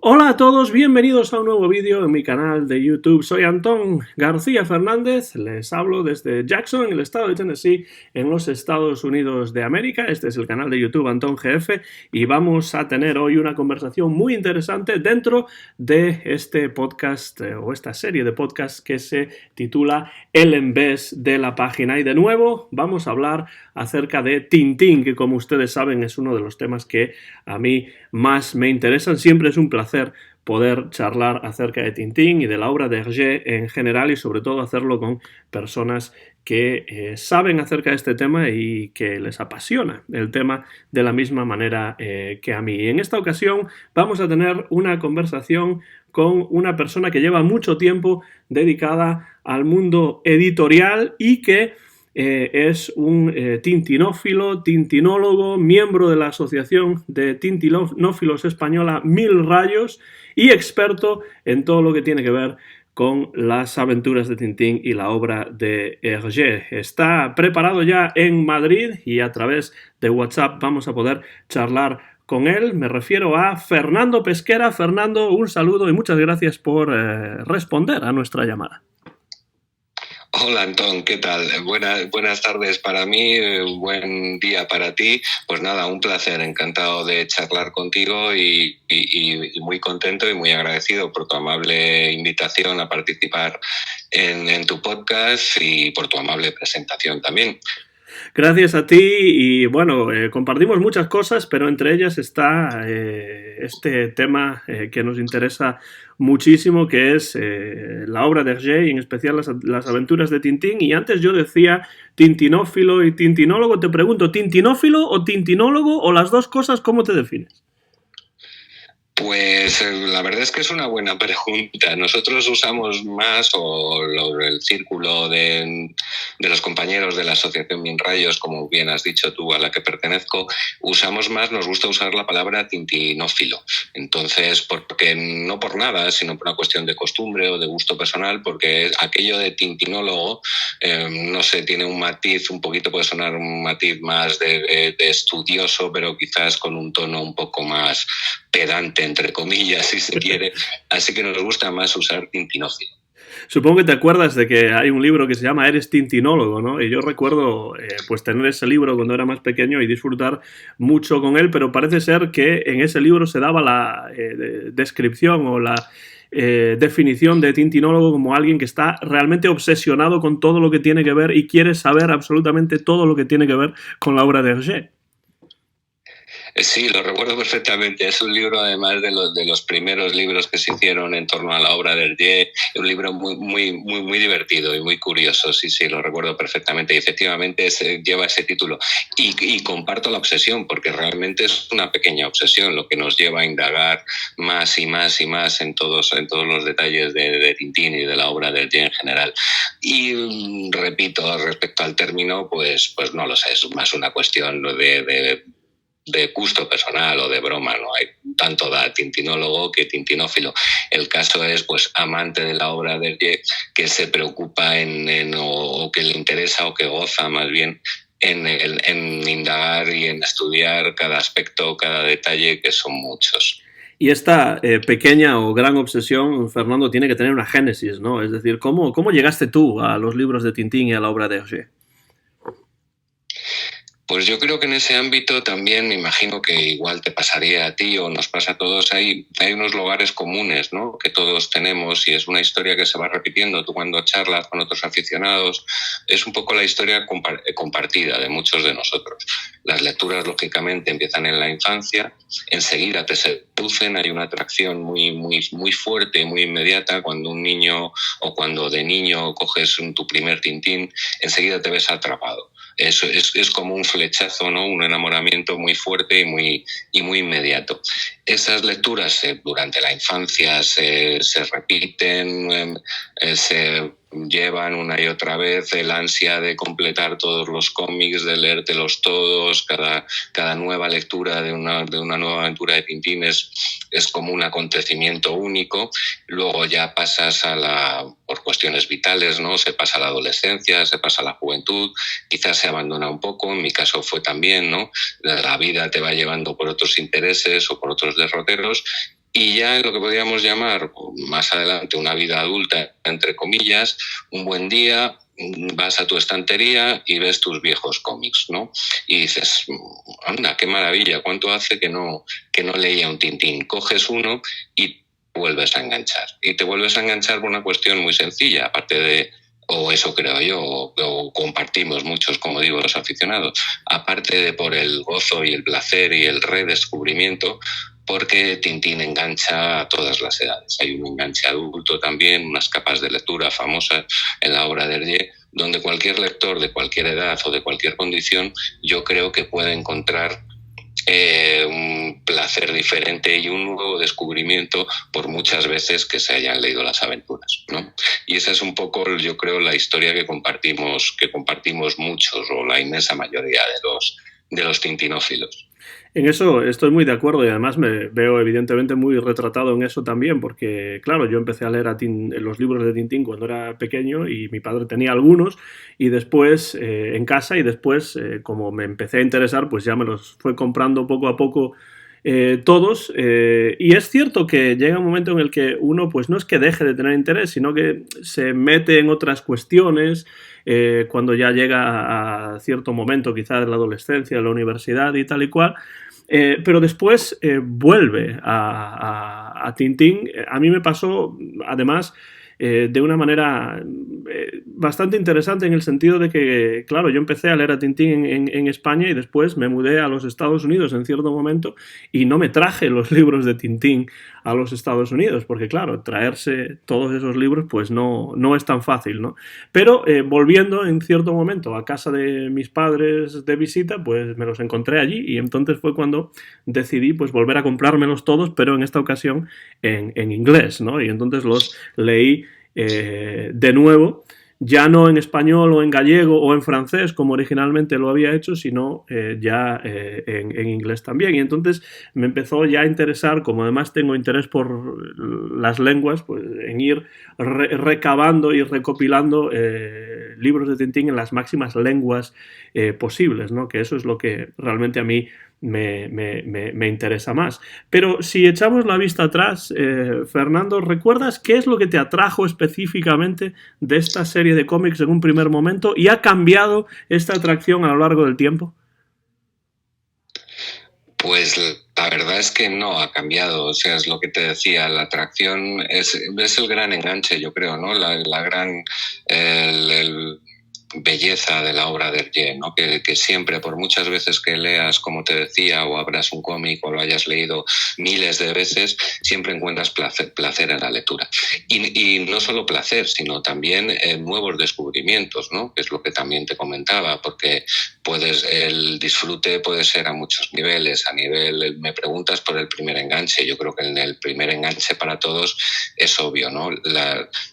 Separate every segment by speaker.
Speaker 1: Hola a todos, bienvenidos a un nuevo vídeo en mi canal de YouTube. Soy Antón García Fernández, les hablo desde Jackson, en el estado de Tennessee, en los Estados Unidos de América. Este es el canal de YouTube Antón GF y vamos a tener hoy una conversación muy interesante dentro de este podcast o esta serie de podcasts que se titula El Envés de la Página. Y de nuevo vamos a hablar acerca de Tintín, que como ustedes saben es uno de los temas que a mí más me interesan. Siempre es un placer poder charlar acerca de Tintín y de la obra de Hergé en general y sobre todo hacerlo con personas que saben acerca de este tema y que les apasiona el tema de la misma manera que a mí. Y en esta ocasión vamos a tener una conversación con una persona que lleva mucho tiempo dedicada al mundo editorial y que es un tintinófilo, tintinólogo, miembro de la Asociación de Tintinófilos Española Mil Rayos y experto en todo lo que tiene que ver con las aventuras de Tintín y la obra de Hergé. Está preparado ya en Madrid y a través de WhatsApp vamos a poder charlar con él. Me refiero a Fernando Pesquera. Fernando, un saludo y muchas gracias por responder a nuestra llamada.
Speaker 2: Hola Antón, ¿qué tal? Buenas tardes para mí, buen día para ti. Pues nada, un placer, encantado de charlar contigo y muy contento y muy agradecido por tu amable invitación a participar en tu podcast y por tu amable presentación también.
Speaker 1: Gracias a ti y bueno, compartimos muchas cosas, pero entre ellas está este tema que nos interesa muchísimo, que es la obra de Hergé y en especial las aventuras de Tintín. Y antes yo decía tintinófilo y tintinólogo. Te pregunto, ¿tintinófilo o tintinólogo o las dos cosas? ¿Cómo te defines?
Speaker 2: Pues la verdad es que es una buena pregunta. Nosotros usamos más, el círculo de los compañeros de la Asociación Mil Rayos, como bien has dicho tú, a la que pertenezco, usamos más, nos gusta usar la palabra tintinófilo. Entonces, porque no por nada, sino por una cuestión de costumbre o de gusto personal, porque aquello de tintinólogo, no sé, tiene un matiz, un poquito puede sonar un matiz más de estudioso, pero quizás con un tono un poco más pedante, entre comillas, si se quiere. Así que nos gusta más usar tintinófilo.
Speaker 1: Supongo que te acuerdas de que hay un libro que se llama Eres tintinólogo, ¿no? Y yo recuerdo pues tener ese libro cuando era más pequeño y disfrutar mucho con él, pero parece ser que en ese libro se daba la descripción o la definición de tintinólogo como alguien que está realmente obsesionado con todo lo que tiene que ver y quiere saber absolutamente todo lo que tiene que ver con la obra de Hergé.
Speaker 2: Sí, lo recuerdo perfectamente. Es un libro, además, de los primeros libros que se hicieron en torno a la obra de Hergé. Un libro muy divertido y muy curioso. Sí, lo recuerdo perfectamente. Y efectivamente lleva ese título. Y comparto la obsesión, porque realmente es una pequeña obsesión lo que nos lleva a indagar más y más y más en todos los detalles de Tintín y de la obra de Hergé en general. Y repito, respecto al término, pues no lo sé. Es más una cuestión de gusto personal o de broma, no hay tanto da tintinólogo que tintinófilo. El caso es pues amante de la obra de Hergé, que se preocupa o que le interesa o que goza más bien en indagar y en estudiar cada aspecto, cada detalle, que son muchos.
Speaker 1: Y esta pequeña o gran obsesión, Fernando, tiene que tener una génesis, ¿no? Es decir, ¿cómo llegaste tú a los libros de Tintín y a la obra de Hergé?
Speaker 2: Pues yo creo que en ese ámbito también me imagino que igual te pasaría a ti o nos pasa a todos. Hay unos lugares comunes, ¿no?, que todos tenemos, y es una historia que se va repitiendo. Tú cuando charlas con otros aficionados, es un poco la historia compartida de muchos de nosotros. Las lecturas, lógicamente, empiezan en la infancia, enseguida te seducen, hay una atracción muy fuerte, muy inmediata. Cuando un niño o cuando de niño coges tu primer Tintín, enseguida te ves atrapado. Es como un flechazo, ¿no?, un enamoramiento muy fuerte y muy inmediato. Esas lecturas durante la infancia se repiten, se llevan una y otra vez el ansia de completar todos los cómics, de leértelos todos. Cada nueva lectura de una nueva aventura de Tintín es como un acontecimiento único. Luego ya pasas por cuestiones vitales, ¿no?, se pasa a la adolescencia, se pasa a la juventud, quizás se abandona un poco. En mi caso fue también, ¿no? La vida te va llevando por otros intereses o por otros derroteros. y ya en lo que podríamos llamar más adelante una vida adulta, entre comillas, un buen día vas a tu estantería y ves tus viejos cómics, ¿no? Y dices, anda, qué maravilla, ¿cuánto hace que no leía un Tintín? Coges uno y vuelves a enganchar. Y te vuelves a enganchar por una cuestión muy sencilla, aparte de, o eso creo yo, o compartimos muchos, como digo, los aficionados, aparte de por el gozo y el placer y el redescubrimiento, porque Tintín engancha a todas las edades. Hay un enganche adulto también, unas capas de lectura famosas en la obra de Hergé, donde cualquier lector de cualquier edad o de cualquier condición, yo creo que puede encontrar un placer diferente y un nuevo descubrimiento por muchas veces que se hayan leído las aventuras, ¿no? Y esa es un poco, yo creo, la historia que compartimos muchos, o la inmensa mayoría de los tintinófilos.
Speaker 1: En eso estoy muy de acuerdo y además me veo evidentemente muy retratado en eso también porque, claro, yo empecé a leer los libros de Tintín cuando era pequeño y mi padre tenía algunos y después en casa y después como me empecé a interesar pues ya me los fue comprando poco a poco todos y es cierto que llega un momento en el que uno pues no es que deje de tener interés sino que se mete en otras cuestiones cuando ya llega a cierto momento quizás de la adolescencia, de la universidad y tal y cual. Pero después vuelve a Tintín. A mí me pasó, además, de una manera bastante interesante en el sentido de que, claro, yo empecé a leer a Tintín en España y después me mudé a los Estados Unidos en cierto momento y no me traje los libros de Tintín a los Estados Unidos, porque claro, traerse todos esos libros pues no es tan fácil, ¿no? Pero volviendo en cierto momento a casa de mis padres de visita, pues me los encontré allí y entonces fue cuando decidí pues volver a comprármelos todos, pero en esta ocasión en inglés, ¿no? Y entonces los leí de nuevo, ya no en español o en gallego o en francés como originalmente lo había hecho, sino ya en inglés también. Y entonces me empezó ya a interesar, como además tengo interés por las lenguas, pues en ir recabando y recopilando libros de Tintín en las máximas lenguas posibles, ¿no? Que eso es lo que realmente a mí me interesa más. Pero si echamos la vista atrás, Fernando, ¿recuerdas qué es lo que te atrajo específicamente de esta serie de cómics en un primer momento y ha cambiado esta atracción a lo largo del tiempo?
Speaker 2: Pues la verdad es que no ha cambiado, o sea, es lo que te decía, la atracción es el gran enganche, yo creo, ¿no? La gran belleza de la obra de Hergé, ¿no? Que siempre, por muchas veces que leas, como te decía, o abras un cómic o lo hayas leído miles de veces, siempre encuentras placer en la lectura. Y no solo placer, sino también nuevos descubrimientos, ¿no? Que es lo que también te comentaba, porque el disfrute puede ser a muchos niveles. A nivel, me preguntas por el primer enganche, yo creo que en el primer enganche para todos es obvio, ¿no?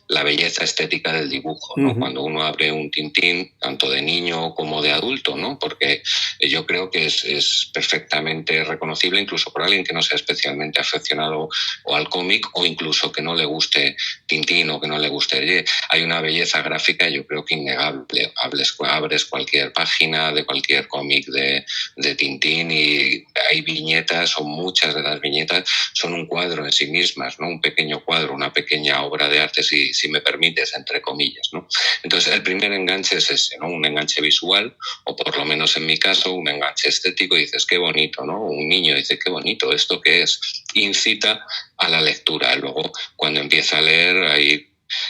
Speaker 2: La belleza estética del dibujo, ¿no? Uh-huh. Cuando uno abre un Tintín, tanto de niño como de adulto, ¿no? Porque yo creo que es perfectamente reconocible incluso por alguien que no sea especialmente aficionado o al cómic o incluso que no le guste Tintín o que no le guste Hergé. Hay una belleza gráfica, yo creo que innegable. Abres cualquier página de cualquier cómic de Tintín y hay viñetas o muchas de las viñetas son un cuadro en sí mismas, ¿no? Un pequeño cuadro, una pequeña obra de arte, si me permites, entre comillas, ¿no? Entonces, el primer enganche es ese, ¿no? Un enganche visual, o por lo menos en mi caso, un enganche estético, y dices, qué bonito, ¿no? Un niño dice, qué bonito, ¿esto qué es? Incita a la lectura. Luego, cuando empieza a leer, ahí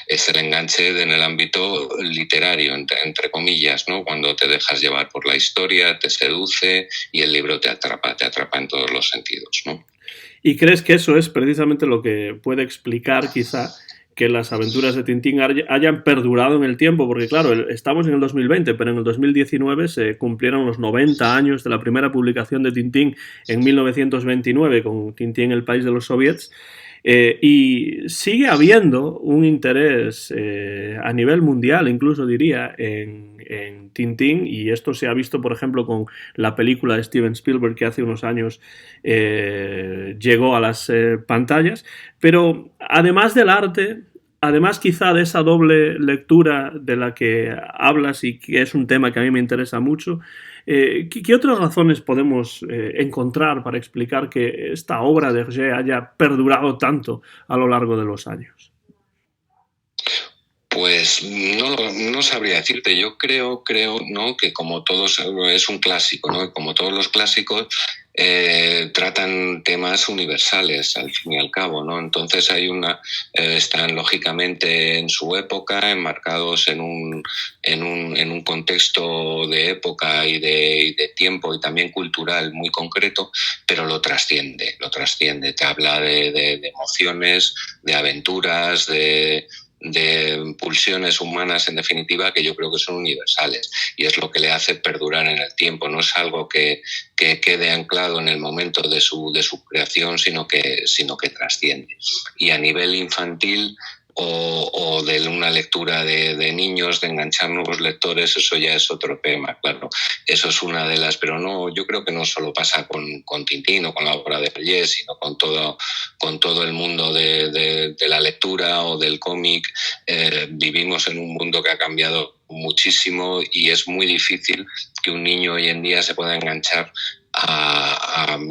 Speaker 2: es el enganche en el ámbito literario, entre comillas, ¿no? Cuando te dejas llevar por la historia, te seduce y el libro te atrapa en todos los sentidos, ¿no?
Speaker 1: ¿Y crees que eso es precisamente lo que puede explicar quizá que las aventuras de Tintín hayan perdurado en el tiempo? Porque claro, estamos en el 2020, pero en el 2019 se cumplieron los 90 años de la primera publicación de Tintín en 1929 con Tintín, el país de los soviets. Y sigue habiendo un interés a nivel mundial, incluso diría, en Tintín, y esto se ha visto, por ejemplo, con la película de Steven Spielberg que hace unos años llegó a las pantallas. Pero además del arte, además quizá de esa doble lectura de la que hablas y que es un tema que a mí me interesa mucho, ¿Qué otras razones podemos encontrar para explicar que esta obra de Hergé haya perdurado tanto a lo largo de los años?
Speaker 2: Pues no sabría decirte. Yo creo, ¿no?, que como todos, es un clásico, ¿no? Como todos los clásicos, tratan temas universales al fin y al cabo, ¿no? Entonces están lógicamente en su época, enmarcados en un contexto de época y de tiempo y también cultural muy concreto, pero lo trasciende. Te habla de emociones, de aventuras, de pulsiones humanas, en definitiva, que yo creo que son universales, y es lo que le hace perdurar en el tiempo. No es algo que quede anclado en el momento de su creación, sino que trasciende. Y a nivel infantil o de una lectura de niños, de enganchar nuevos lectores, eso ya es otro tema, claro. Eso es una de las, pero no, yo creo que no solo pasa con Tintín o con la obra de Hergé, sino con todo el mundo de la lectura o del cómic. Vivimos en un mundo que ha cambiado muchísimo y es muy difícil que un niño hoy en día se pueda enganchar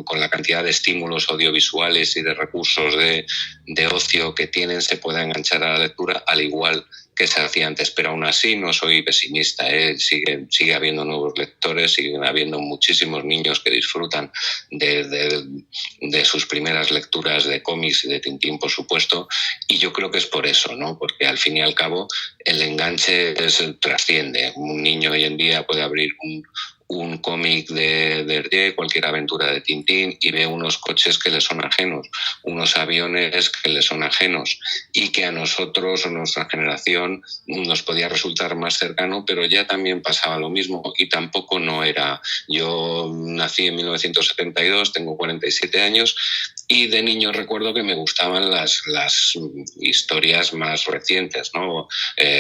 Speaker 2: con la cantidad de estímulos audiovisuales y de recursos de ocio que tienen, se pueda enganchar a la lectura al igual que se hacía antes. Pero aún así no soy pesimista, sigue habiendo nuevos lectores, siguen habiendo muchísimos niños que disfrutan de sus primeras lecturas de cómics y de Tintín, por supuesto, y yo creo que es por eso, ¿no? Porque al fin y al cabo el enganche trasciende. Un niño hoy en día puede abrir un cómic de Hergé, cualquier aventura de Tintín, y ve unos coches que le son ajenos, unos aviones que le son ajenos, y que a nosotros, a nuestra generación, nos podía resultar más cercano, pero ya también pasaba lo mismo, y tampoco no era. Yo nací en 1972, tengo 47 años, y de niño recuerdo que me gustaban las historias más recientes, ¿no?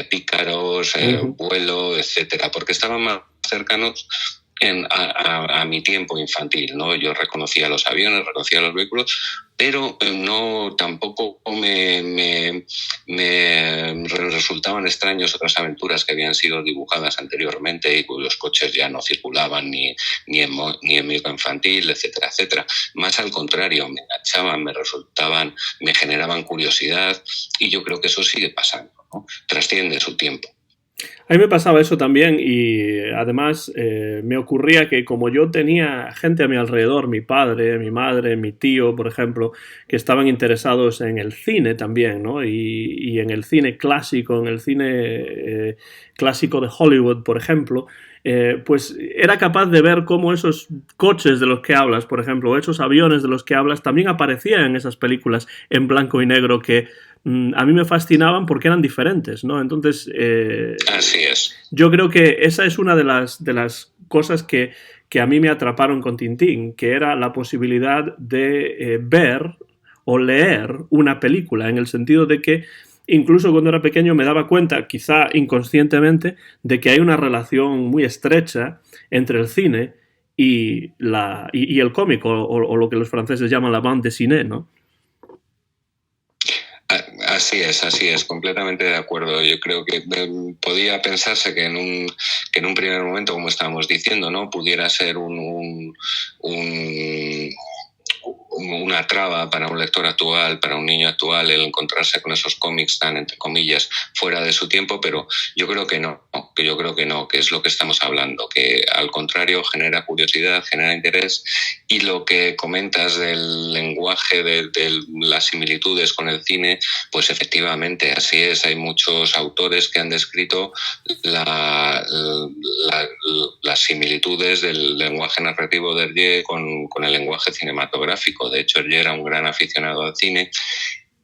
Speaker 2: Pícaros, Vuelo, etcétera, porque estaban más cercanos a mi tiempo infantil, ¿no? Yo reconocía los aviones, reconocía los vehículos, pero no tampoco me resultaban extraños otras aventuras que habían sido dibujadas anteriormente y cuyos coches ya no circulaban ni en mi infantil, etcétera, etcétera. Más al contrario, me enganchaban, me generaban curiosidad, y yo creo que eso sigue pasando, ¿no? Trasciende su tiempo.
Speaker 1: A mí me pasaba eso también, y además me ocurría que como yo tenía gente a mi alrededor, mi padre, mi madre, mi tío, por ejemplo, que estaban interesados en el cine también, ¿no? Y en el cine clásico, en el cine clásico de Hollywood, por ejemplo, pues era capaz de ver cómo esos coches de los que hablas, por ejemplo, o esos aviones de los que hablas, también aparecían en esas películas en blanco y negro que a mí me fascinaban porque eran diferentes, ¿no? Entonces,
Speaker 2: así es.
Speaker 1: Yo creo que esa es una de las cosas que a mí me atraparon con Tintín, que era la posibilidad de ver o leer una película, en el sentido de que incluso cuando era pequeño me daba cuenta, quizá inconscientemente, de que hay una relación muy estrecha entre el cine y el cómic, o lo que los franceses llaman la bande dessinée, ¿no?
Speaker 2: Así es, completamente de acuerdo. Yo creo que podía pensarse que en un primer momento, como estábamos diciendo, ¿no?, pudiera ser una traba para un lector actual, para un niño actual, el encontrarse con esos cómics tan, entre comillas, fuera de su tiempo, pero yo creo que no, que es lo que estamos hablando, que al contrario genera curiosidad, genera interés, y lo que comentas del lenguaje, de las similitudes con el cine, pues efectivamente así es. Hay muchos autores que han descrito las similitudes del lenguaje narrativo de Hergé con el lenguaje cinematográfico. De hecho, Hergé era un gran aficionado al cine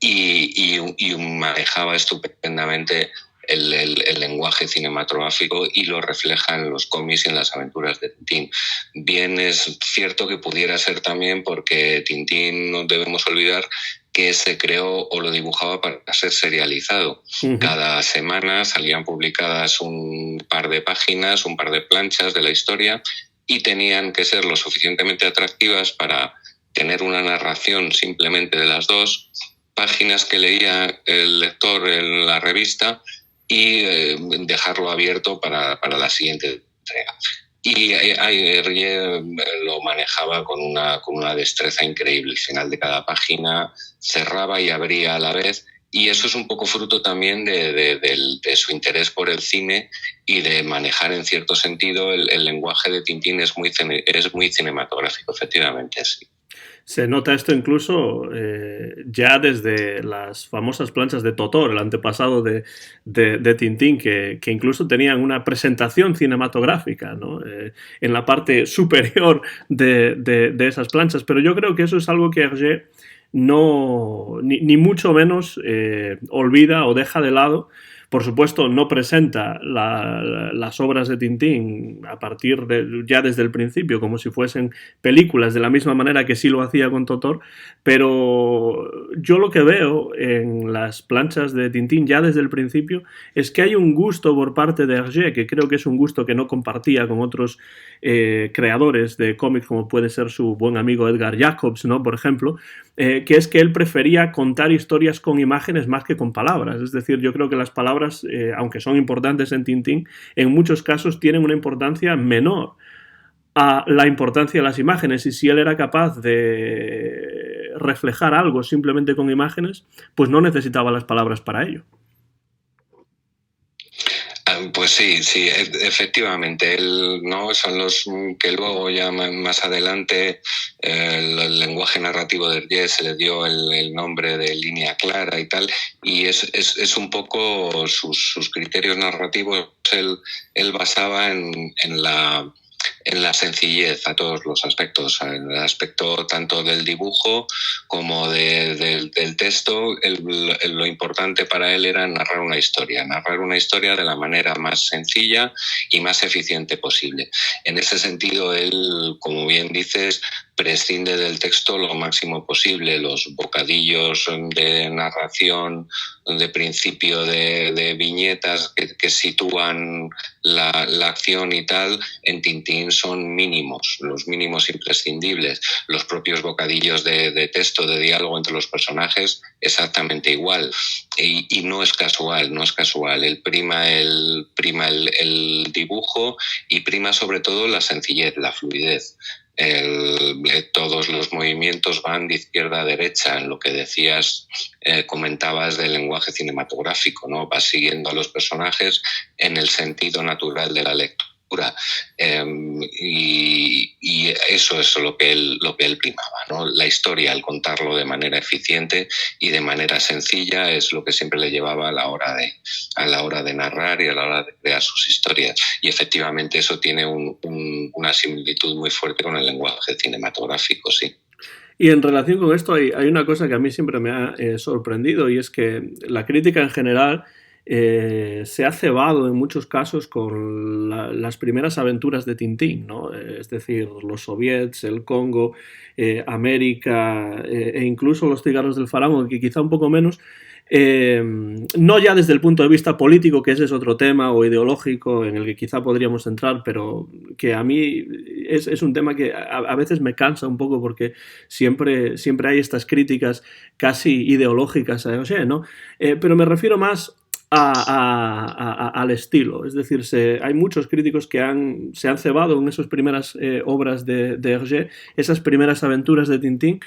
Speaker 2: y manejaba estupendamente el lenguaje cinematográfico, y lo refleja en los cómics y en las aventuras de Tintín. Bien, es cierto que pudiera ser también porque Tintín, no debemos olvidar que se creó o lo dibujaba para ser serializado. Cada semana salían publicadas un par de páginas, un par de planchas de la historia, y tenían que ser lo suficientemente atractivas para tener una narración simplemente de las dos páginas que leía el lector en la revista, y dejarlo abierto para la siguiente entrega. Y Hergé lo manejaba con una destreza increíble. Al final de cada página cerraba y abría a la vez. Y eso es un poco fruto también de su interés por el cine y de manejar en cierto sentido el lenguaje de Tintín es muy cinematográfico, efectivamente, sí.
Speaker 1: Se nota esto incluso ya desde las famosas planchas de Totó, el antepasado de Tintín, que incluso tenían una presentación cinematográfica, ¿no? En la parte superior de esas planchas. Pero yo creo que eso es algo que Hergé no, ni mucho menos olvida o deja de lado. Por supuesto, no presenta las obras de Tintín a partir de ya desde el principio como si fuesen películas de la misma manera que sí lo hacía con Totor, pero yo lo que veo en las planchas de Tintín ya desde el principio es que hay un gusto por parte de Hergé, que creo que es un gusto que no compartía con otros creadores de cómics como puede ser su buen amigo Edgar Jacobs, ¿no? Por ejemplo, que es que él prefería contar historias con imágenes más que con palabras. Es decir, yo creo que las palabras, aunque son importantes en Tintín, en muchos casos tienen una importancia menor a la importancia de las imágenes, y si él era capaz de reflejar algo simplemente con imágenes, pues no necesitaba las palabras para ello.
Speaker 2: Pues sí, sí, efectivamente, no son los que luego ya más adelante el lenguaje narrativo de Hergé se le dio el nombre de línea clara y tal, y es un poco sus criterios narrativos, él basaba en la sencillez a todos los aspectos, en el aspecto tanto del dibujo como del texto. Lo importante para él era narrar una historia de la manera más sencilla y más eficiente posible. En ese sentido, él, como bien dices, prescinde del texto lo máximo posible. Los bocadillos de narración de principio de viñetas que sitúan la acción y tal, en Tintín son mínimos, los mínimos imprescindibles. Los propios bocadillos de texto, de diálogo entre los personajes, exactamente igual. Y no es casual, no es casual. Él prima el dibujo y prima sobre todo la sencillez, la fluidez. Todos los movimientos van de izquierda a derecha, en lo que decías, comentabas del lenguaje cinematográfico, ¿no? Vas siguiendo a los personajes en el sentido natural de la lectura. Y eso es lo que él primaba, ¿no? La historia, al contarlo de manera eficiente y de manera sencilla, es lo que siempre le llevaba a la hora de narrar y a la hora de crear sus historias. Y efectivamente eso tiene una similitud muy fuerte con el lenguaje cinematográfico, sí.
Speaker 1: Y en relación con esto hay una cosa que a mí siempre me ha sorprendido, y es que la crítica en general se ha cebado en muchos casos con las primeras aventuras de Tintín, ¿no? Es decir, los soviets, el Congo, América e incluso los cigarros del faraón, que quizá un poco menos. No ya desde el punto de vista político, que ese es otro tema, o ideológico, en el que quizá podríamos entrar, pero que a mí es un tema que a veces me cansa un poco, porque siempre hay estas críticas casi ideológicas a Hergé, ¿no? Pero me refiero más al estilo. Es decir, hay muchos críticos que se han cebado en esas primeras obras de Hergé, esas primeras aventuras de Tintín.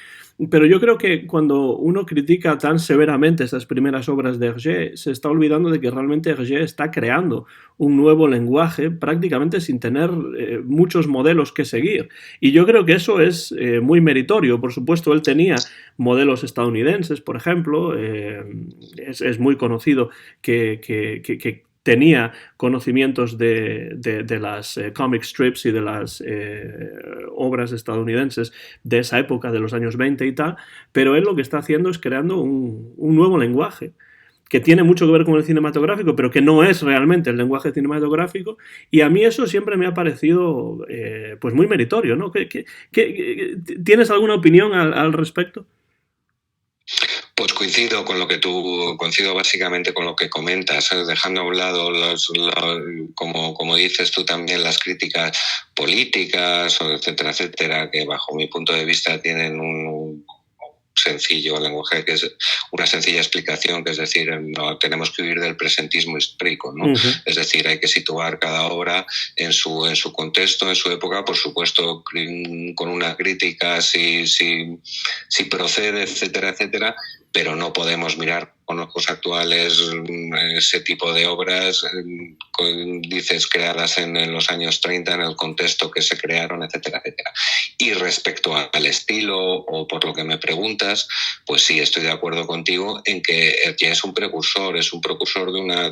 Speaker 1: Pero yo creo que cuando uno critica tan severamente esas primeras obras de Hergé, se está olvidando de que realmente Hergé está creando un nuevo lenguaje prácticamente sin tener muchos modelos que seguir. Y yo creo que eso es muy meritorio. Por supuesto, él tenía modelos estadounidenses, por ejemplo. Es muy conocido que tenía conocimientos de las comic strips y de las obras estadounidenses de esa época, de los años 20 y tal, pero él lo que está haciendo es creando un nuevo lenguaje que tiene mucho que ver con el cinematográfico, pero que no es realmente el lenguaje cinematográfico, y a mí eso siempre me ha parecido pues muy meritorio, ¿no? ¿Tienes alguna opinión al respecto?
Speaker 2: Pues coincido básicamente con lo que comentas, dejando a un lado como dices tú también, las críticas políticas, etcétera, etcétera, que bajo mi punto de vista tienen sencillo lenguaje, que es una sencilla explicación, que es decir, no tenemos que huir del presentismo histórico, ¿no? Es decir, hay que situar cada obra en su contexto, en su época, por supuesto, con una crítica si procede, etcétera, etcétera, pero no podemos mirar con ojos actuales ese tipo de obras, dices, creadas en los años 30, en el contexto que se crearon, etcétera, etcétera. Y respecto al estilo, o por lo que me preguntas, pues sí, estoy de acuerdo contigo en que Hergé es un precursor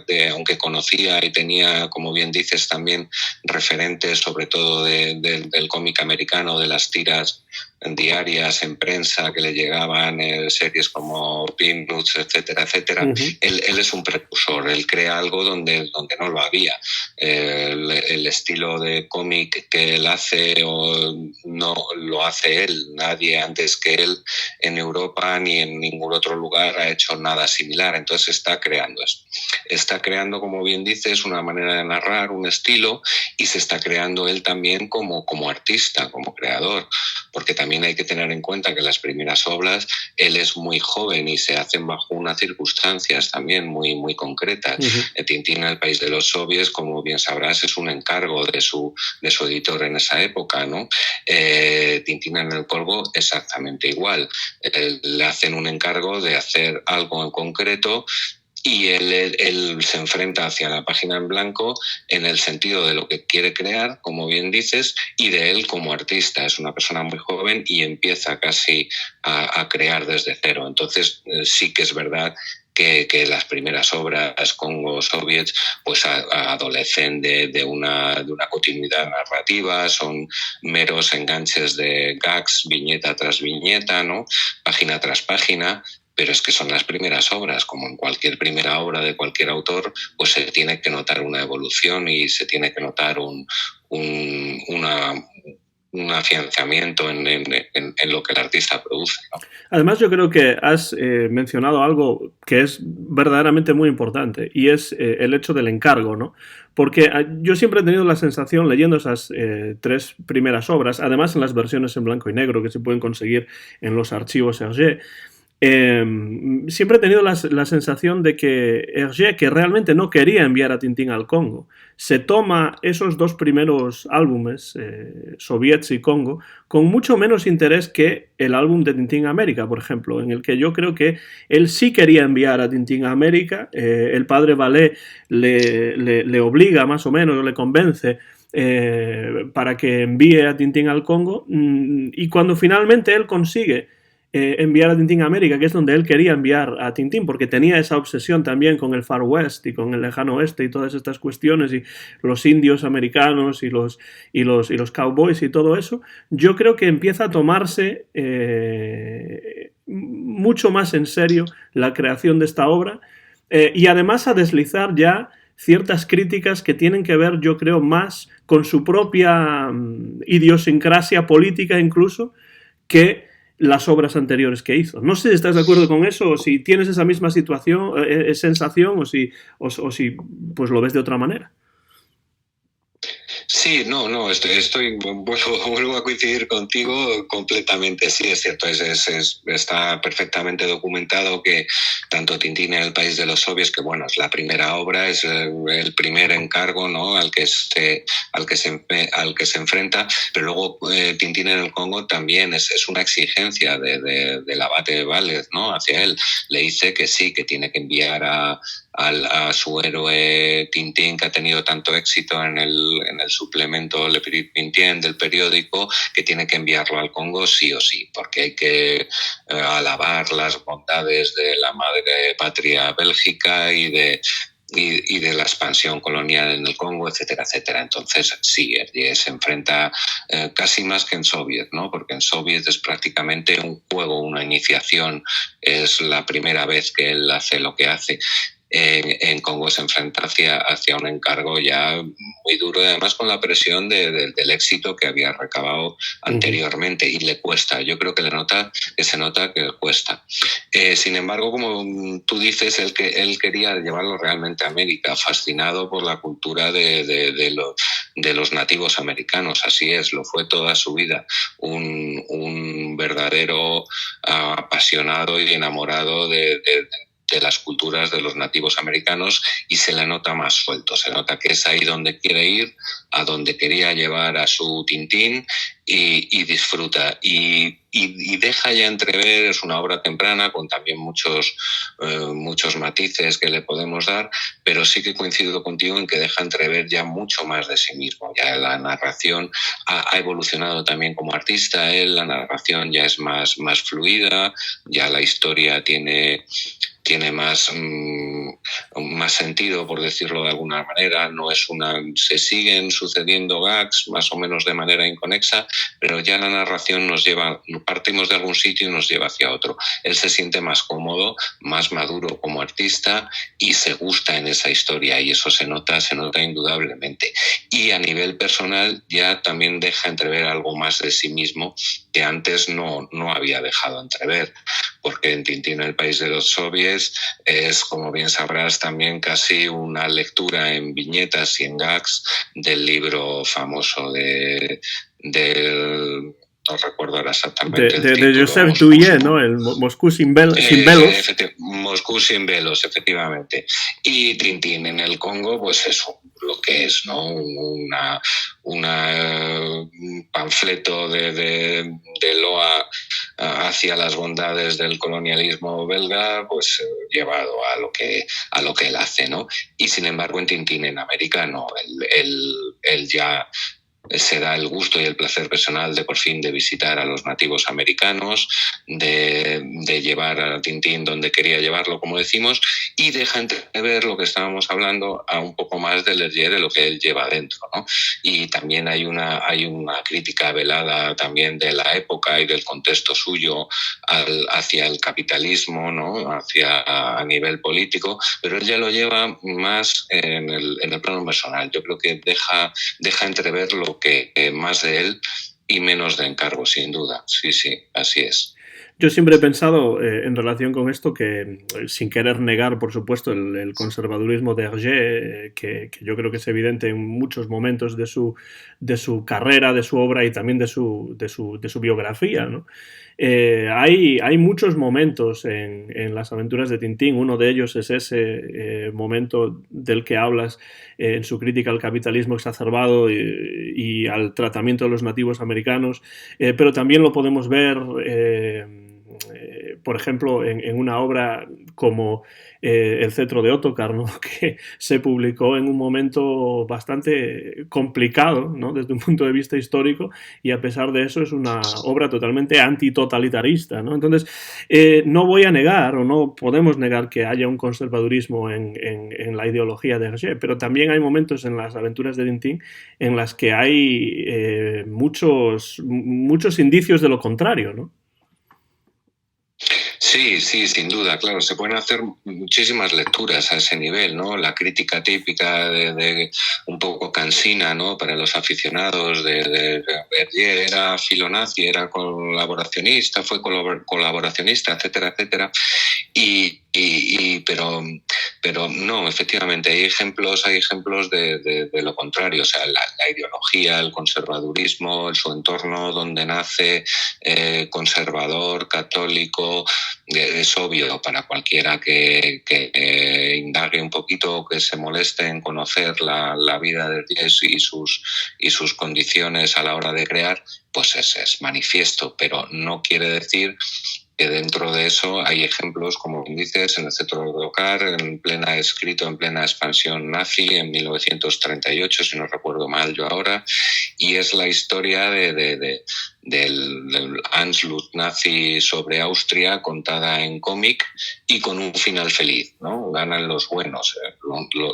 Speaker 2: de aunque conocía y tenía, como bien dices, también referentes, sobre todo del cómic americano, de las tiras diarias en prensa que le llegaban, series como Peanuts, etcétera, etcétera. Él es un precursor, él crea algo donde no lo había. El estilo de cómic que él hace no lo hace él, nadie antes que él en Europa ni en ningún otro lugar ha hecho nada similar, entonces está creando eso. Está creando, como bien dices, una manera de narrar, un estilo, y se está creando él también como artista, como creador, porque también hay que tener en cuenta que las primeras obras él es muy joven y se hacen bajo unas circunstancias también muy, muy concretas. Tintín en el país de los soviets, como bien sabrás, es un encargo de su editor en esa época, ¿no? Tintín en el Congo exactamente igual. Le hacen un encargo de hacer algo en concreto y él se enfrenta hacia la página en blanco en el sentido de lo que quiere crear, como bien dices, y de él como artista. Es una persona muy joven y empieza casi a crear desde cero. Entonces sí que es verdad que las primeras obras Congo-Soviets pues adolecen de una continuidad narrativa, son meros enganches de gags, viñeta tras viñeta, ¿no? Página tras página. Pero es que son las primeras obras, como en cualquier primera obra de cualquier autor, pues se tiene que notar una evolución y se tiene que notar un afianzamiento en lo que el artista produce, ¿no?
Speaker 1: Además, yo creo que has mencionado algo que es verdaderamente muy importante, y es el hecho del encargo, ¿no? Porque yo siempre he tenido la sensación, leyendo esas tres primeras obras, además en las versiones en blanco y negro que se pueden conseguir en los archivos Hergé, siempre he tenido la sensación de que Hergé, que realmente no quería enviar a Tintín al Congo, se toma esos dos primeros álbumes, Soviets y Congo, con mucho menos interés que el álbum de Tintín a América, por ejemplo, en el que yo creo que él sí quería enviar a Tintín a América. El padre Vallée le obliga, más o menos, o le convence para que envíe a Tintín al Congo, y cuando finalmente él consigue enviar a Tintín a América, que es donde él quería enviar a Tintín, porque tenía esa obsesión también con el Far West y con el lejano oeste y todas estas cuestiones, y los indios americanos y los cowboys y todo eso. Yo creo que empieza a tomarse mucho más en serio la creación de esta obra, y además a deslizar ya ciertas críticas que tienen que ver, yo creo, más con su propia idiosincrasia política incluso, que las obras anteriores que hizo. No sé si estás de acuerdo con eso, o si tienes esa misma sensación, o si pues lo ves de otra manera.
Speaker 2: Sí, no, vuelvo a coincidir contigo completamente. Sí, es cierto, está perfectamente documentado que tanto Tintín en el país de los soviets, que bueno, es la primera obra, es el primer encargo, ¿no?, al que se enfrenta, pero luego Tintín en el Congo también es una exigencia del abate Vallée, ¿no?, hacia él. Le dice que sí, que tiene que enviar a su héroe Tintín, que ha tenido tanto éxito en el suplemento Le Petit-Pintien del periódico, que tiene que enviarlo al Congo sí o sí, porque hay que alabar las bondades de la madre patria Bélgica y de la expansión colonial en el Congo, etcétera, etcétera. Entonces, sí, Hergé se enfrenta casi más que en Soviet, ¿no? Porque en Soviet es prácticamente un juego, una iniciación, es la primera vez que él hace lo que hace. En Congo se enfrenta hacia un encargo ya muy duro, y además con la presión del éxito que había recabado anteriormente, y le cuesta. Yo creo que se nota que cuesta. Sin embargo, como tú dices, él quería llevarlo realmente a América, fascinado por la cultura de de los nativos americanos. Así es, lo fue toda su vida. Un verdadero apasionado y enamorado de las culturas de los nativos americanos, y se le nota más suelto, se nota que es ahí donde quiere ir, a donde quería llevar a su Tintín, y disfruta y deja ya entrever. Es una obra temprana con también muchos matices que le podemos dar, pero sí que coincido contigo en que deja entrever ya mucho más de sí mismo. Ya la narración ha evolucionado también como artista, la narración ya es más fluida, ya la historia tiene más sentido, por decirlo de alguna manera. No es se siguen sucediendo gags más o menos de manera inconexa, pero ya la narración partimos de algún sitio y nos lleva hacia otro. Él se siente más cómodo, más maduro como artista, y se gusta en esa historia, y eso se nota indudablemente. Y a nivel personal ya también deja entrever algo más de sí mismo que antes no había dejado entrever, porque en Tintín, el país de los soviets, es, como bien sabrás, también casi una lectura en viñetas y en gags del libro famoso no recuerdo ahora exactamente el título.
Speaker 1: De Joseph Douillet, ¿no? El Moscú sin velos.
Speaker 2: Moscú sin velos, efectivamente. Y Tintín en el Congo, pues eso, lo que es, ¿no? Un panfleto de loa hacia las bondades del colonialismo belga, pues llevado a lo que él hace, ¿no? Y sin embargo, en Tintín en América no. Él ya se da el gusto y el placer personal de por fin de visitar a los nativos americanos, de llevar a Tintín donde quería llevarlo, como decimos, y deja entrever lo que estábamos hablando, a un poco más de Hergé, de lo que él lleva dentro, ¿no? Y también hay una crítica velada también de la época y del contexto suyo hacia el capitalismo, ¿no? A nivel político, pero él ya lo lleva más en el plano personal. Yo creo que deja entrever lo que más de él y menos de encargo, sin duda. Sí, así es.
Speaker 1: Yo siempre he pensado en relación con esto que, sin querer negar, por supuesto, el conservadurismo de Hergé, que yo creo que es evidente en muchos momentos de su carrera, de su obra y también de su biografía, ¿no? Hay muchos momentos en las aventuras de Tintín. Uno de ellos es ese momento del que hablas en su crítica al capitalismo exacerbado y al tratamiento de los nativos americanos, pero también lo podemos ver por ejemplo, en una obra como El cetro de Ottokar, ¿no? Que se publicó en un momento bastante complicado, ¿no? Desde un punto de vista histórico, y a pesar de eso es una obra totalmente antitotalitarista, ¿no? Entonces, no voy a negar, o no podemos negar, que haya un conservadurismo en la ideología de Hergé, pero también hay momentos en las aventuras de Tintín en las que hay muchos indicios de lo contrario, ¿no?
Speaker 2: Sí, sin duda, claro. Se pueden hacer muchísimas lecturas a ese nivel, ¿no? La crítica típica de un poco cansina, ¿no? Para los aficionados de Hergé, era filonazi, era colaboracionista, fue colaboracionista, etcétera, etcétera. Pero no, efectivamente, hay ejemplos de lo contrario. O sea, la ideología, el conservadurismo, su entorno donde nace, conservador, católico, es obvio para cualquiera que indague un poquito, que se moleste en conocer la vida de Hergé y sus condiciones a la hora de crear, pues es manifiesto, pero no quiere decir que dentro de eso hay ejemplos, como dices, en el cetro de Ottokar, escrito en plena expansión nazi en 1938, si no recuerdo mal yo ahora, y es la historia del Anschluss nazi sobre Austria, contada en cómic y con un final feliz, ¿no? Ganan los buenos.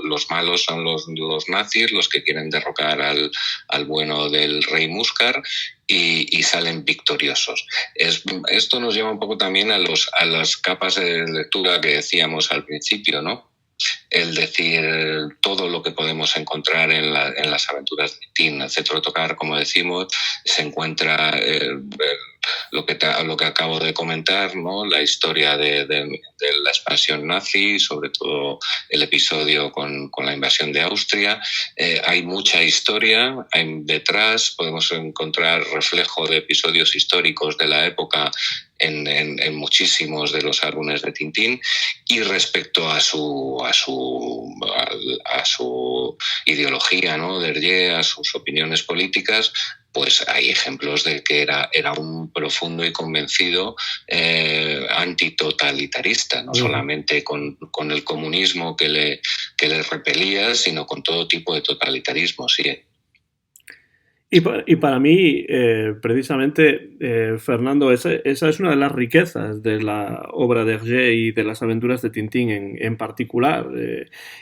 Speaker 2: Los malos son los nazis, los que quieren derrocar al bueno del rey Muskar, y salen victoriosos. Esto nos lleva un poco también a las capas de lectura que decíamos al principio, ¿no? El decir, todo lo que podemos encontrar en las aventuras de Tintín, el cetro de Ottokar, como decimos, se encuentra lo que acabo de comentar, ¿no? La historia de la expansión nazi, sobre todo el episodio con la invasión de Austria. Hay mucha historia, hay detrás podemos encontrar reflejo de episodios históricos de la época en muchísimos de los álbumes de Tintín. Y respecto a su ideología, ¿no? de Hergé, a sus opiniones políticas, pues hay ejemplos de que era un profundo y convencido antitotalitarista, no solamente con el comunismo que le repelía, sino con todo tipo de totalitarismo, sí.
Speaker 1: Y para mí, precisamente, Fernando, esa es una de las riquezas de la obra de Hergé y de las aventuras de Tintín en particular.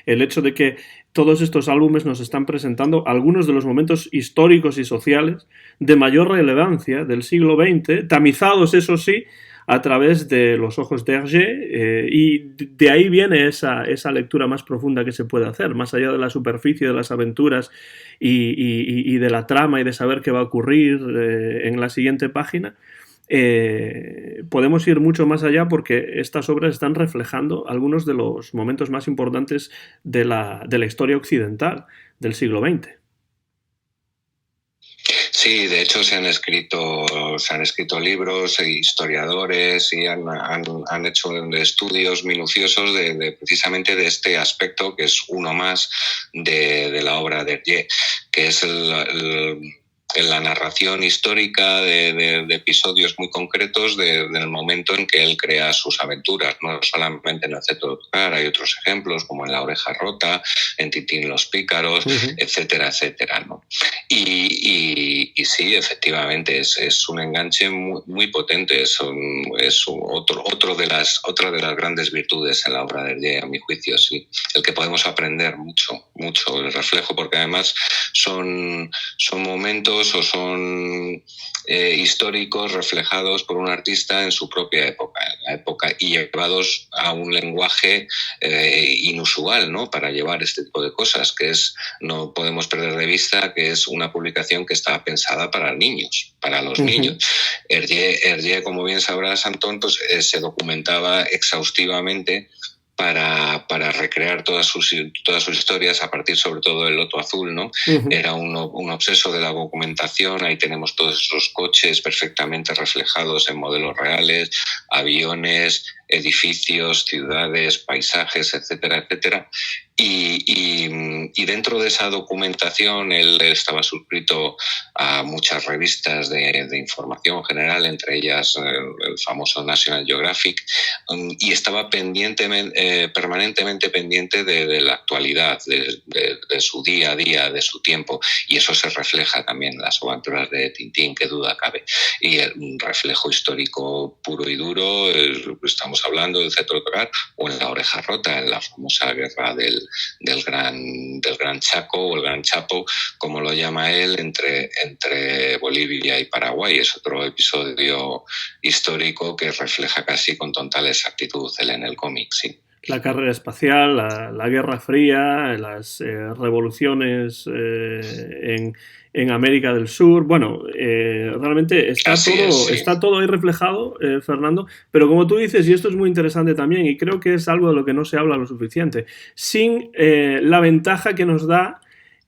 Speaker 1: El hecho de que todos estos álbumes nos están presentando algunos de los momentos históricos y sociales de mayor relevancia del siglo XX, tamizados, eso sí, a través de los ojos de Hergé, y de ahí viene esa lectura más profunda que se puede hacer, más allá de la superficie de las aventuras y de la trama y de saber qué va a ocurrir en la siguiente página. Podemos ir mucho más allá porque estas obras están reflejando algunos de los momentos más importantes de la historia occidental del siglo XX.
Speaker 2: Sí, de hecho se han escrito libros, historiadores, y han hecho estudios minuciosos precisamente de este aspecto, que es uno más de la obra de Hergé, que es la narración histórica de episodios muy concretos del momento en que él crea sus aventuras. No solamente en El cetro de Tocar, hay otros ejemplos como en La oreja rota, en Tintín los pícaros, etcétera, etcétera, ¿no? Y sí, efectivamente, es un enganche muy, muy potente, es otra de las grandes virtudes en la obra de Hergé, a mi juicio, sí, el que podemos aprender mucho el reflejo, porque además son momentos o son históricos reflejados por un artista en su propia época, y llevados a un lenguaje inusual, ¿no? Para llevar este tipo de cosas, no podemos perder de vista que es una publicación que estaba pensada para niños, para los niños. Hergé, como bien sabrás, Antón, pues se documentaba exhaustivamente para recrear todas sus historias a partir sobre todo del Loto Azul, ¿no? Era un obseso de la documentación. Ahí tenemos todos esos coches perfectamente reflejados en modelos reales, aviones, edificios, ciudades, paisajes, etcétera, etcétera. Y dentro de esa documentación él estaba suscrito a muchas revistas de información general, entre ellas el famoso National Geographic, y estaba permanentemente pendiente de la actualidad, de su día a día, de su tiempo, y eso se refleja también en las aventuras de Tintín, qué duda cabe. Y un reflejo histórico puro y duro, estamos hablando del cetro de Tocar o en La oreja rota, en la famosa guerra del Gran Chaco, o el Gran Chapo, como lo llama él, entre Bolivia y Paraguay. Es otro episodio histórico que refleja casi con total exactitud él en el cómic, sí.
Speaker 1: La carrera espacial, la Guerra Fría, las revoluciones en América del Sur. Bueno, realmente está todo ahí reflejado, Fernando, pero como tú dices, y esto es muy interesante también, y creo que es algo de lo que no se habla lo suficiente, sin la ventaja que nos da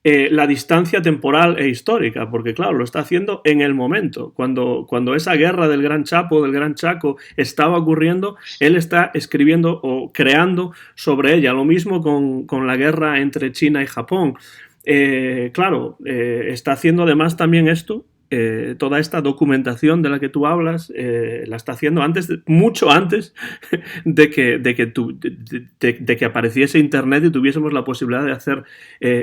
Speaker 1: la distancia temporal e histórica, porque claro, lo está haciendo en el momento. Cuando esa guerra del Gran Chapo, del Gran Chaco, estaba ocurriendo, él está escribiendo o creando sobre ella. Lo mismo con la guerra entre China y Japón. Está haciendo además también esto, toda esta documentación de la que tú hablas, la está haciendo mucho antes de que apareciese Internet y tuviésemos la posibilidad de hacer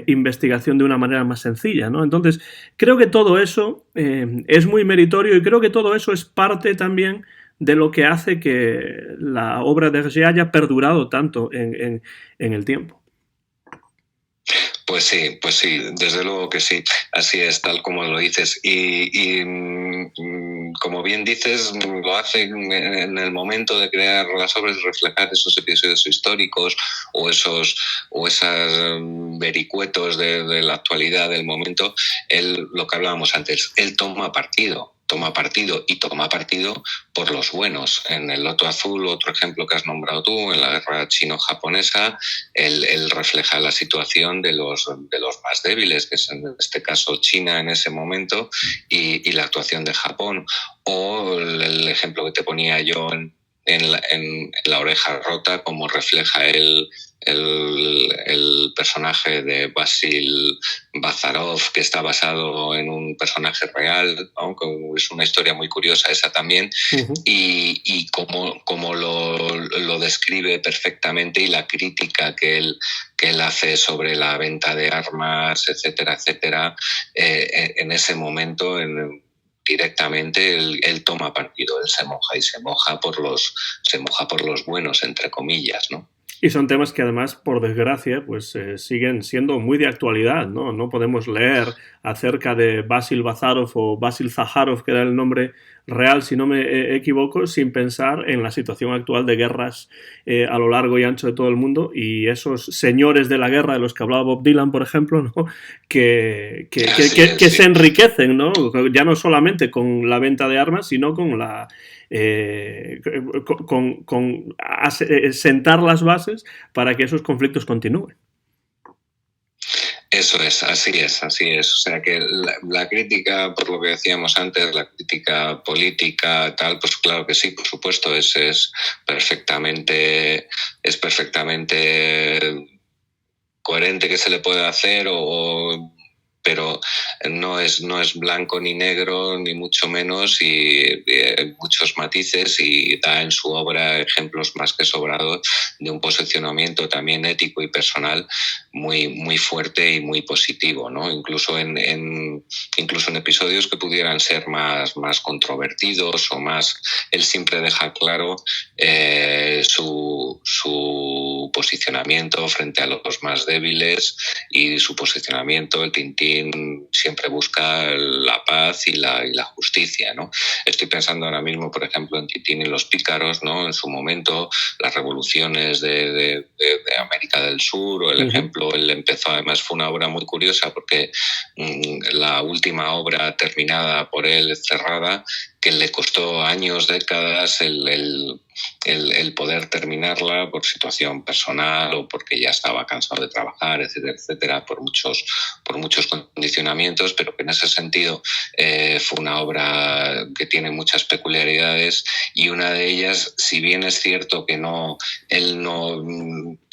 Speaker 1: investigación de una manera más sencilla, ¿no? Entonces, creo que todo eso es muy meritorio, y creo que todo eso es parte también de lo que hace que la obra de Hergé haya perdurado tanto en el tiempo.
Speaker 2: Pues sí, desde luego que sí, así es, tal como lo dices. Y como bien dices, lo hace en el momento de crear las obras, reflejar esos episodios históricos o esos vericuetos de la actualidad del momento. Lo que hablábamos antes, él toma partido toma partido y toma partido por los buenos. En el Loto Azul, otro ejemplo que has nombrado tú, en la guerra chino-japonesa, él refleja la situación de los más débiles, que es en este caso China en ese momento, y la actuación de Japón. O el ejemplo que te ponía yo en La oreja rota, como refleja el personaje de Basil Bazarov, que está basado en un personaje real, aunque es una historia muy curiosa esa también, y cómo lo describe perfectamente, y la crítica que él hace sobre la venta de armas, etcétera, etcétera, en ese momento, directamente él toma partido, él se moja por los buenos, entre comillas, ¿no?
Speaker 1: Y son temas que además, por desgracia, pues siguen siendo muy de actualidad, ¿no? No podemos leer acerca de Basil Bazarov o Basil Zaharov, que era el nombre real, si no me equivoco, sin pensar en la situación actual de guerras a lo largo y ancho de todo el mundo, y esos señores de la guerra de los que hablaba Bob Dylan, por ejemplo, ¿no? que se enriquecen, ¿no? Ya no solamente con la venta de armas, sino con la sentar las bases para que esos conflictos continúen.
Speaker 2: Eso es, así es. O sea que la crítica, por lo que decíamos antes, la crítica política, tal, pues claro que sí, por supuesto, es perfectamente coherente que se le pueda hacer, pero no es blanco ni negro, ni mucho menos, y hay muchos matices, y da en su obra ejemplos más que sobrados de un posicionamiento también ético y personal muy, muy fuerte y muy positivo, ¿no? Incluso en episodios que pudieran ser más controvertidos o más, él siempre deja claro su posicionamiento frente a los más débiles, y su posicionamiento, el Tintín siempre busca la paz y la justicia, ¿no? Estoy pensando ahora mismo, por ejemplo, en Tintín y los pícaros, ¿no? En su momento, las revoluciones de América del Sur, o el ejemplo, él empezó, además fue una obra muy curiosa, porque la última obra terminada por él, cerrada, que le costó años, décadas, el poder terminarla por situación personal, o porque ya estaba cansado de trabajar, etcétera, etcétera, por muchos condicionamientos, pero que en ese sentido fue una obra que tiene muchas peculiaridades, y una de ellas, si bien es cierto que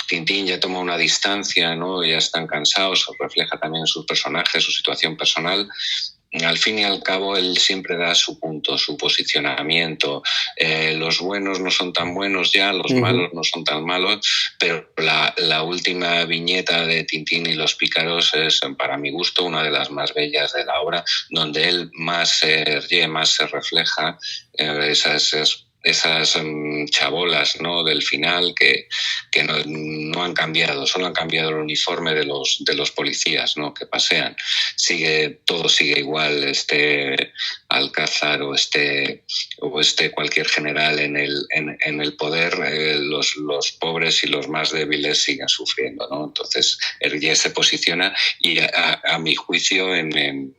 Speaker 2: Tintín ya toma una distancia, ¿no? Ya están cansados, refleja también en sus personajes su situación personal. Al fin y al cabo, él siempre da su punto, su posicionamiento. Los buenos no son tan buenos ya, los malos no son tan malos, pero la última viñeta de Tintín y los pícaros es, para mi gusto, una de las más bellas de la obra, donde él más se refleja esas chabolas, ¿no? Del final, que no han cambiado, solo han cambiado el uniforme de los policías, ¿no? Que pasean. Todo sigue igual, Alcázar o cualquier general en el poder, los pobres y los más débiles siguen sufriendo, ¿no? Entonces Hergé se posiciona, y a mi juicio en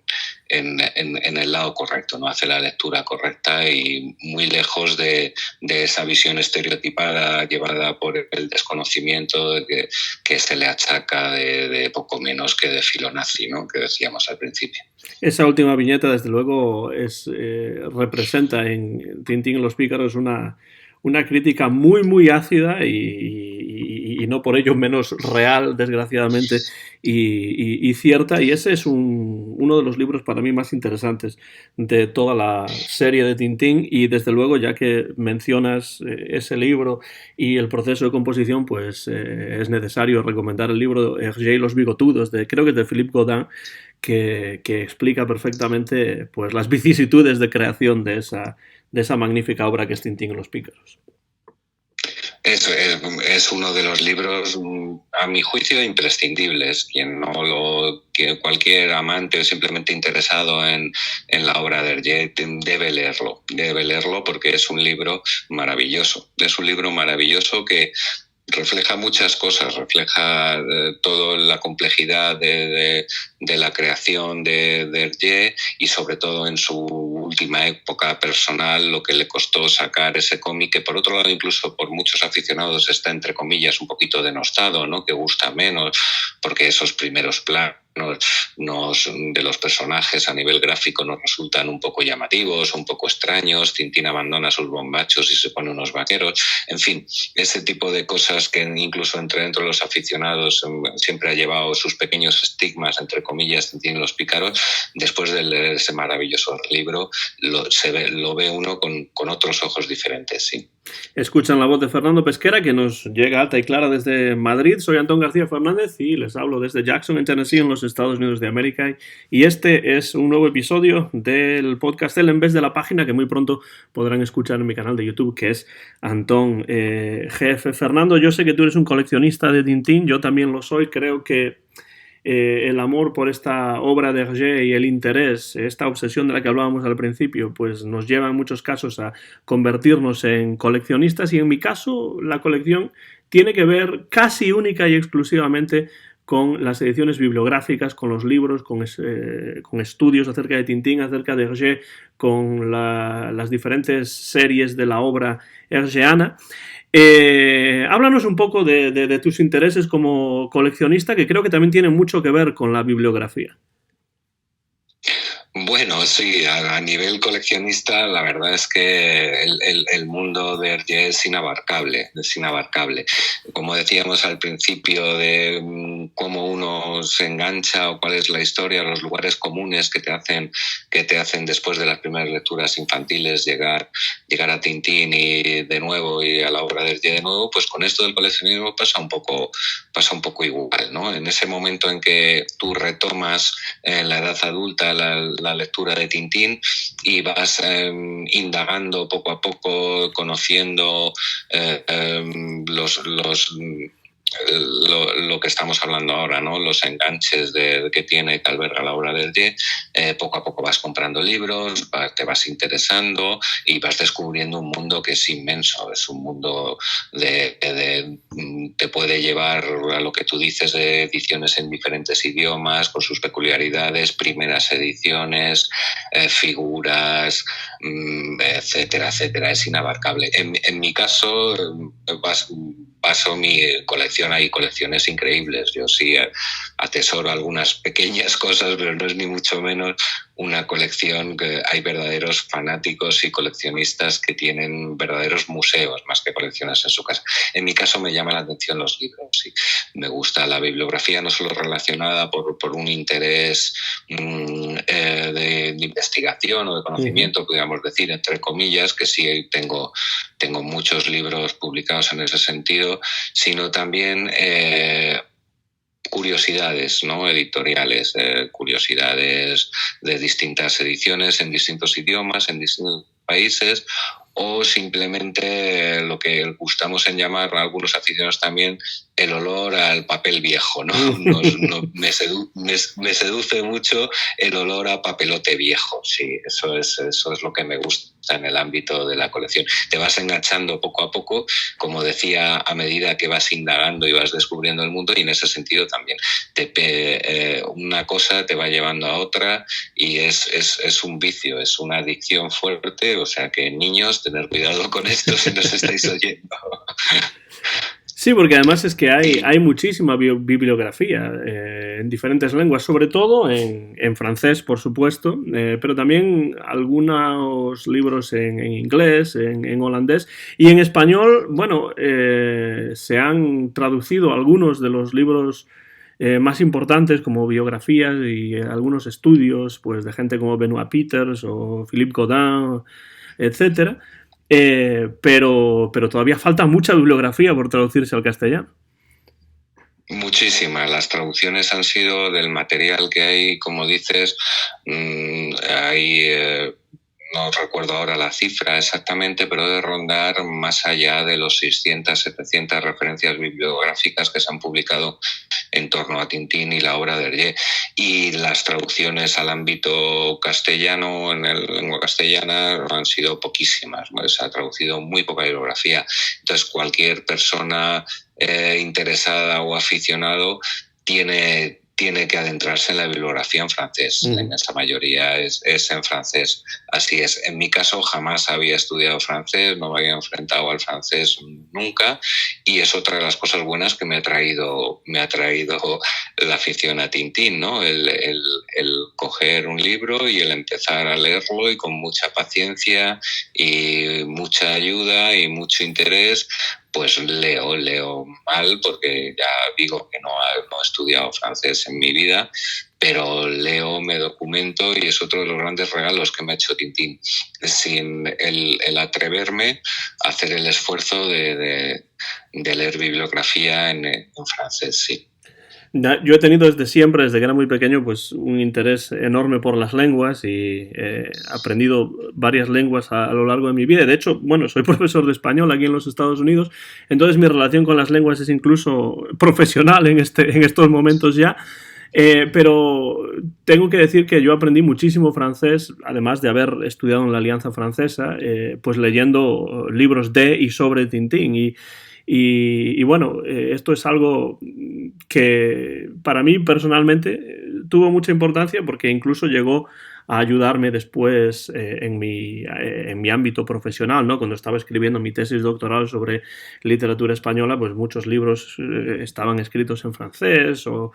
Speaker 2: el lado correcto, ¿no? Hace la lectura correcta, y muy lejos de esa visión estereotipada llevada por el desconocimiento que se le achaca de poco menos que de filonazi, ¿no? Que decíamos al principio.
Speaker 1: Esa última viñeta, desde luego, representa en Tintín y los pícaros una crítica muy, muy ácida, y no por ello menos real, desgraciadamente, y cierta, y ese es uno de los libros para mí más interesantes de toda la serie de Tintín. Y desde luego, ya que mencionas ese libro y el proceso de composición, pues es necesario recomendar el libro Hergé y los bigotudos, creo que es de Philippe Godin, que explica perfectamente, pues, las vicisitudes de creación de esa magnífica obra que es Tintín y los pícaros.
Speaker 2: Es uno de los libros, a mi juicio, imprescindibles. Que cualquier amante o simplemente interesado en la obra de Hergé debe leerlo, porque es un libro maravilloso. Es un libro maravilloso que refleja muchas cosas, refleja toda la complejidad de la creación de Hergé, y sobre todo en su última época personal, lo que le costó sacar ese cómic, que por otro lado incluso por muchos aficionados está entre comillas un poquito denostado, ¿no? Que gusta menos, porque esos primeros planos de los personajes a nivel gráfico nos resultan un poco llamativos, un poco extraños. Tintín abandona sus bombachos y se pone unos vaqueros. En fin, ese tipo de cosas que incluso dentro de los aficionados siempre ha llevado sus pequeños estigmas, entre comillas, Tintín y los pícaros. Después de leer ese maravilloso libro, lo ve uno con otros ojos diferentes, sí.
Speaker 1: Escuchan la voz de Fernando Pesquera, que nos llega alta y clara desde Madrid. Soy Antón García Fernández y les hablo desde Jackson, en Tennessee, en los Estados Unidos de América. Y este es un nuevo episodio del podcast El en vez de la página, que muy pronto podrán escuchar en mi canal de YouTube, que es Antón GF. Fernando, yo sé que tú eres un coleccionista de Tintín, yo también lo soy. Creo que el amor por esta obra de Hergé y el interés, esta obsesión de la que hablábamos al principio, pues nos lleva en muchos casos a convertirnos en coleccionistas, y en mi caso la colección tiene que ver casi única y exclusivamente con las ediciones bibliográficas, con los libros, con estudios acerca de Tintín, acerca de Hergé, con las diferentes series de la obra hergéana. Háblanos un poco de tus intereses como coleccionista, que creo que también tienen mucho que ver con la bibliografía.
Speaker 2: Bueno, sí, a nivel coleccionista la verdad es que el mundo de Hergé es inabarcable, es inabarcable. Como decíamos al principio de cómo uno se engancha o cuál es la historia, los lugares comunes que te hacen después de las primeras lecturas infantiles llegar a Tintín y de nuevo y a la obra de Hergé de nuevo, pues con esto del coleccionismo pasa un poco igual, ¿no? En ese momento en que tú retomas en la edad adulta la lectura de Tintín y vas indagando poco a poco, conociendo lo que estamos hablando ahora, ¿no? Los enganches que tiene, que alberga la obra de Hergé. Poco a poco vas comprando libros, te vas interesando y vas descubriendo un mundo que es inmenso. Es un mundo te puede llevar a lo que tú dices, de ediciones en diferentes idiomas, con sus peculiaridades, primeras ediciones, figuras, etcétera, etcétera. Es inabarcable. En mi caso, paso mi colección, hay colecciones increíbles. Yo sí atesoro algunas pequeñas cosas, pero no es ni mucho menos una colección que hay verdaderos fanáticos y coleccionistas que tienen verdaderos museos más que colecciones en su casa. En mi caso me llama la atención los libros, sí. Me gusta la bibliografía, no solo relacionada por un interés de investigación o de conocimiento, podríamos decir, entre comillas, que sí tengo muchos libros publicados en ese sentido, sino también curiosidades, ¿no? Editoriales, curiosidades de distintas ediciones en distintos idiomas, en distintos países, o simplemente lo que gustamos en llamar a algunos aficionados también el olor al papel viejo, ¿no? Me seduce mucho el olor a papelote viejo, sí, eso es lo que me gusta en el ámbito de la colección. Te vas enganchando poco a poco, como decía, a medida que vas indagando y vas descubriendo el mundo, y en ese sentido también una cosa te va llevando a otra y es un vicio, es una adicción fuerte, o sea que niños, tener cuidado con esto si nos estáis oyendo.
Speaker 1: Sí, porque además es que hay muchísima bibliografía en diferentes lenguas, sobre todo en francés, por supuesto, pero también algunos libros en inglés, en holandés y en español. Bueno, se han traducido algunos de los libros más importantes, como biografías y algunos estudios, pues, de gente como Benoit Peeters o Philippe Godin, etcétera. Pero todavía falta mucha bibliografía por traducirse al castellano.
Speaker 2: Muchísimas. Las traducciones han sido del material que hay, como dices, hay... no recuerdo ahora la cifra exactamente, pero de rondar más allá de los 600, 700 referencias bibliográficas que se han publicado en torno a Tintín y la obra de Hergé. Y las traducciones al ámbito castellano, en la lengua castellana, han sido poquísimas. Se ha traducido muy poca bibliografía. Entonces, cualquier persona interesada o aficionado tiene tiene que adentrarse en la bibliografía en francés. La inmensa mayoría es en francés. Así es. En mi caso jamás había estudiado francés, no me había enfrentado al francés nunca, y es otra de las cosas buenas que me ha traído la afición a Tintín, ¿no? El coger un libro y el empezar a leerlo, y con mucha paciencia y mucha ayuda y mucho interés, pues leo mal, porque ya digo que no he estudiado francés en mi vida, pero leo, me documento, y es otro de los grandes regalos que me ha hecho Tintín, sin el atreverme a hacer el esfuerzo de leer bibliografía en francés, sí.
Speaker 1: Yo he tenido desde siempre, desde que era muy pequeño, pues un interés enorme por las lenguas, y he aprendido varias lenguas a lo largo de mi vida. De hecho, bueno, soy profesor de español aquí en los Estados Unidos, entonces mi relación con las lenguas es incluso profesional en estos momentos ya. Pero tengo que decir que yo aprendí muchísimo francés, además de haber estudiado en la Alianza Francesa, pues leyendo libros de y sobre Tintín. Y bueno, esto es algo que para mí personalmente tuvo mucha importancia, porque incluso llegó a ayudarme después en mi ámbito profesional, ¿no? Cuando estaba escribiendo mi tesis doctoral sobre literatura española, pues muchos libros estaban escritos en francés o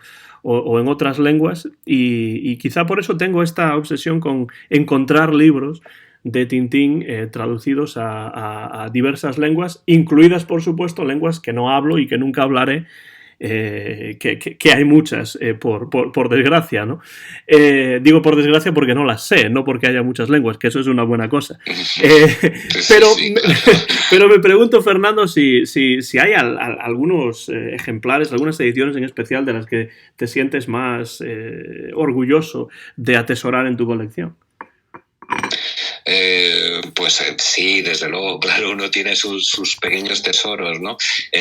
Speaker 1: en otras lenguas, y quizá por eso tengo esta obsesión con encontrar libros de Tintín traducidos a diversas lenguas, incluidas, por supuesto, lenguas que no hablo y que nunca hablaré, que hay muchas, por desgracia, ¿no? Digo por desgracia porque no las sé, no porque haya muchas lenguas, que eso es una buena cosa. Pero me pregunto, Fernando, si hay algunos ejemplares, algunas ediciones en especial de las que te sientes más orgulloso de atesorar en tu colección.
Speaker 2: Pues sí, desde luego, claro, uno tiene sus pequeños tesoros, ¿no?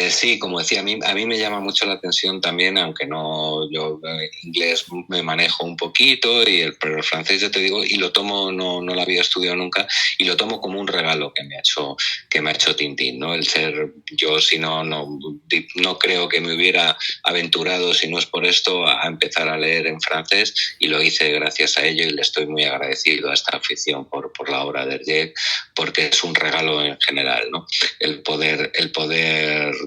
Speaker 2: Sí, como decía, a mí me llama mucho la atención también, aunque no, yo inglés me manejo un poquito, pero el francés, ya te digo, y lo tomo, no lo había estudiado nunca, y lo tomo como un regalo que me ha hecho Tintín, ¿no? El ser, yo si no creo que me hubiera aventurado, si no es por esto, a empezar a leer en francés, y lo hice gracias a ello, y le estoy muy agradecido a esta afición por la obra de Hergé, porque es un regalo en general, ¿no? El poder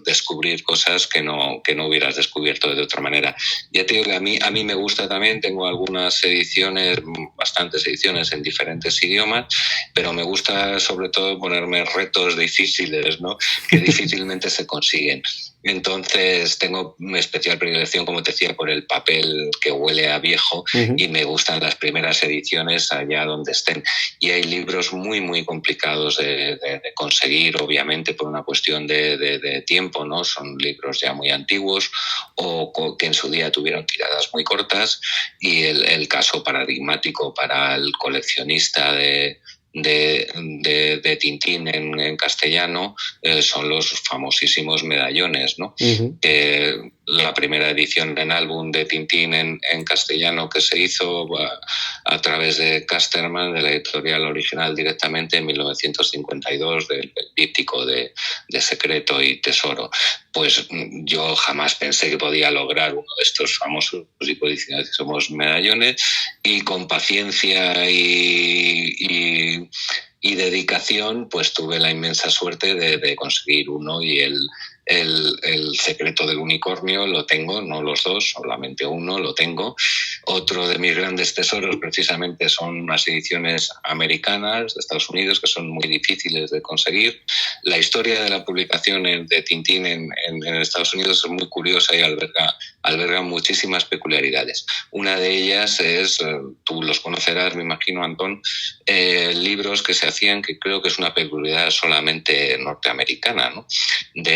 Speaker 2: descubrir cosas que no hubieras descubierto de otra manera. Ya te digo que a mí me gusta también, tengo algunas ediciones, bastantes ediciones en diferentes idiomas, pero me gusta sobre todo ponerme retos difíciles, ¿no? Que difícilmente se consiguen. Entonces tengo una especial predilección, como te decía, por el papel que huele a viejo, y me gustan las primeras ediciones allá donde estén. Y hay libros muy, muy complicados de conseguir, obviamente, por una cuestión de tiempo, ¿no? Son libros ya muy antiguos o que en su día tuvieron tiradas muy cortas, y el caso paradigmático para el coleccionista de Tintín en castellano son los famosísimos medallones, ¿no? La primera edición en álbum de Tintín en castellano que se hizo a través de Casterman, de la editorial original directamente, en 1952, del díptico de Secreto y Tesoro. Pues yo jamás pensé que podía lograr uno de estos famosos y codiciadísimos medallones, y con paciencia y dedicación, pues tuve la inmensa suerte de conseguir uno, y el secreto del unicornio lo tengo, no los dos, solamente uno lo tengo. Otro de mis grandes tesoros precisamente son unas ediciones americanas de Estados Unidos, que son muy difíciles de conseguir. La historia de la publicación de Tintín en Estados Unidos es muy curiosa y alberga muchísimas peculiaridades. Una de ellas es, tú los conocerás, me imagino, Antón, libros que se hacían, que creo que es una peculiaridad solamente norteamericana, ¿no?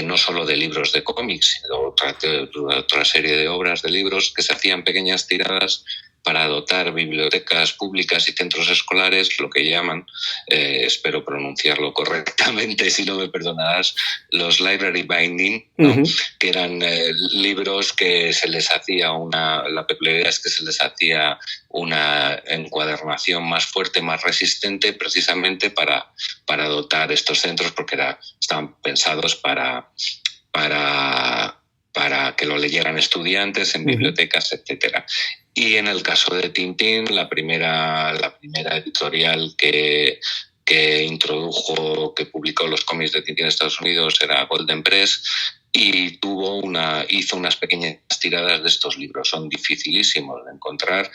Speaker 2: No solo de libros de cómics, sino otra serie de obras de libros que se hacían pequeñas tiradas para dotar bibliotecas públicas y centros escolares, lo que llaman, espero pronunciarlo correctamente, si no me perdonarás, los library binding, ¿no? Que eran libros que se les hacía la peculiaridad es que se les hacía una encuadernación más fuerte, más resistente, precisamente para dotar estos centros, porque estaban pensados para para que lo leyeran estudiantes en bibliotecas, etcétera. Y en el caso de Tintín, la primera editorial que introdujo, que publicó los cómics de Tintín en Estados Unidos era Golden Press, y hizo unas pequeñas tiradas de estos libros. Son dificilísimos de encontrar,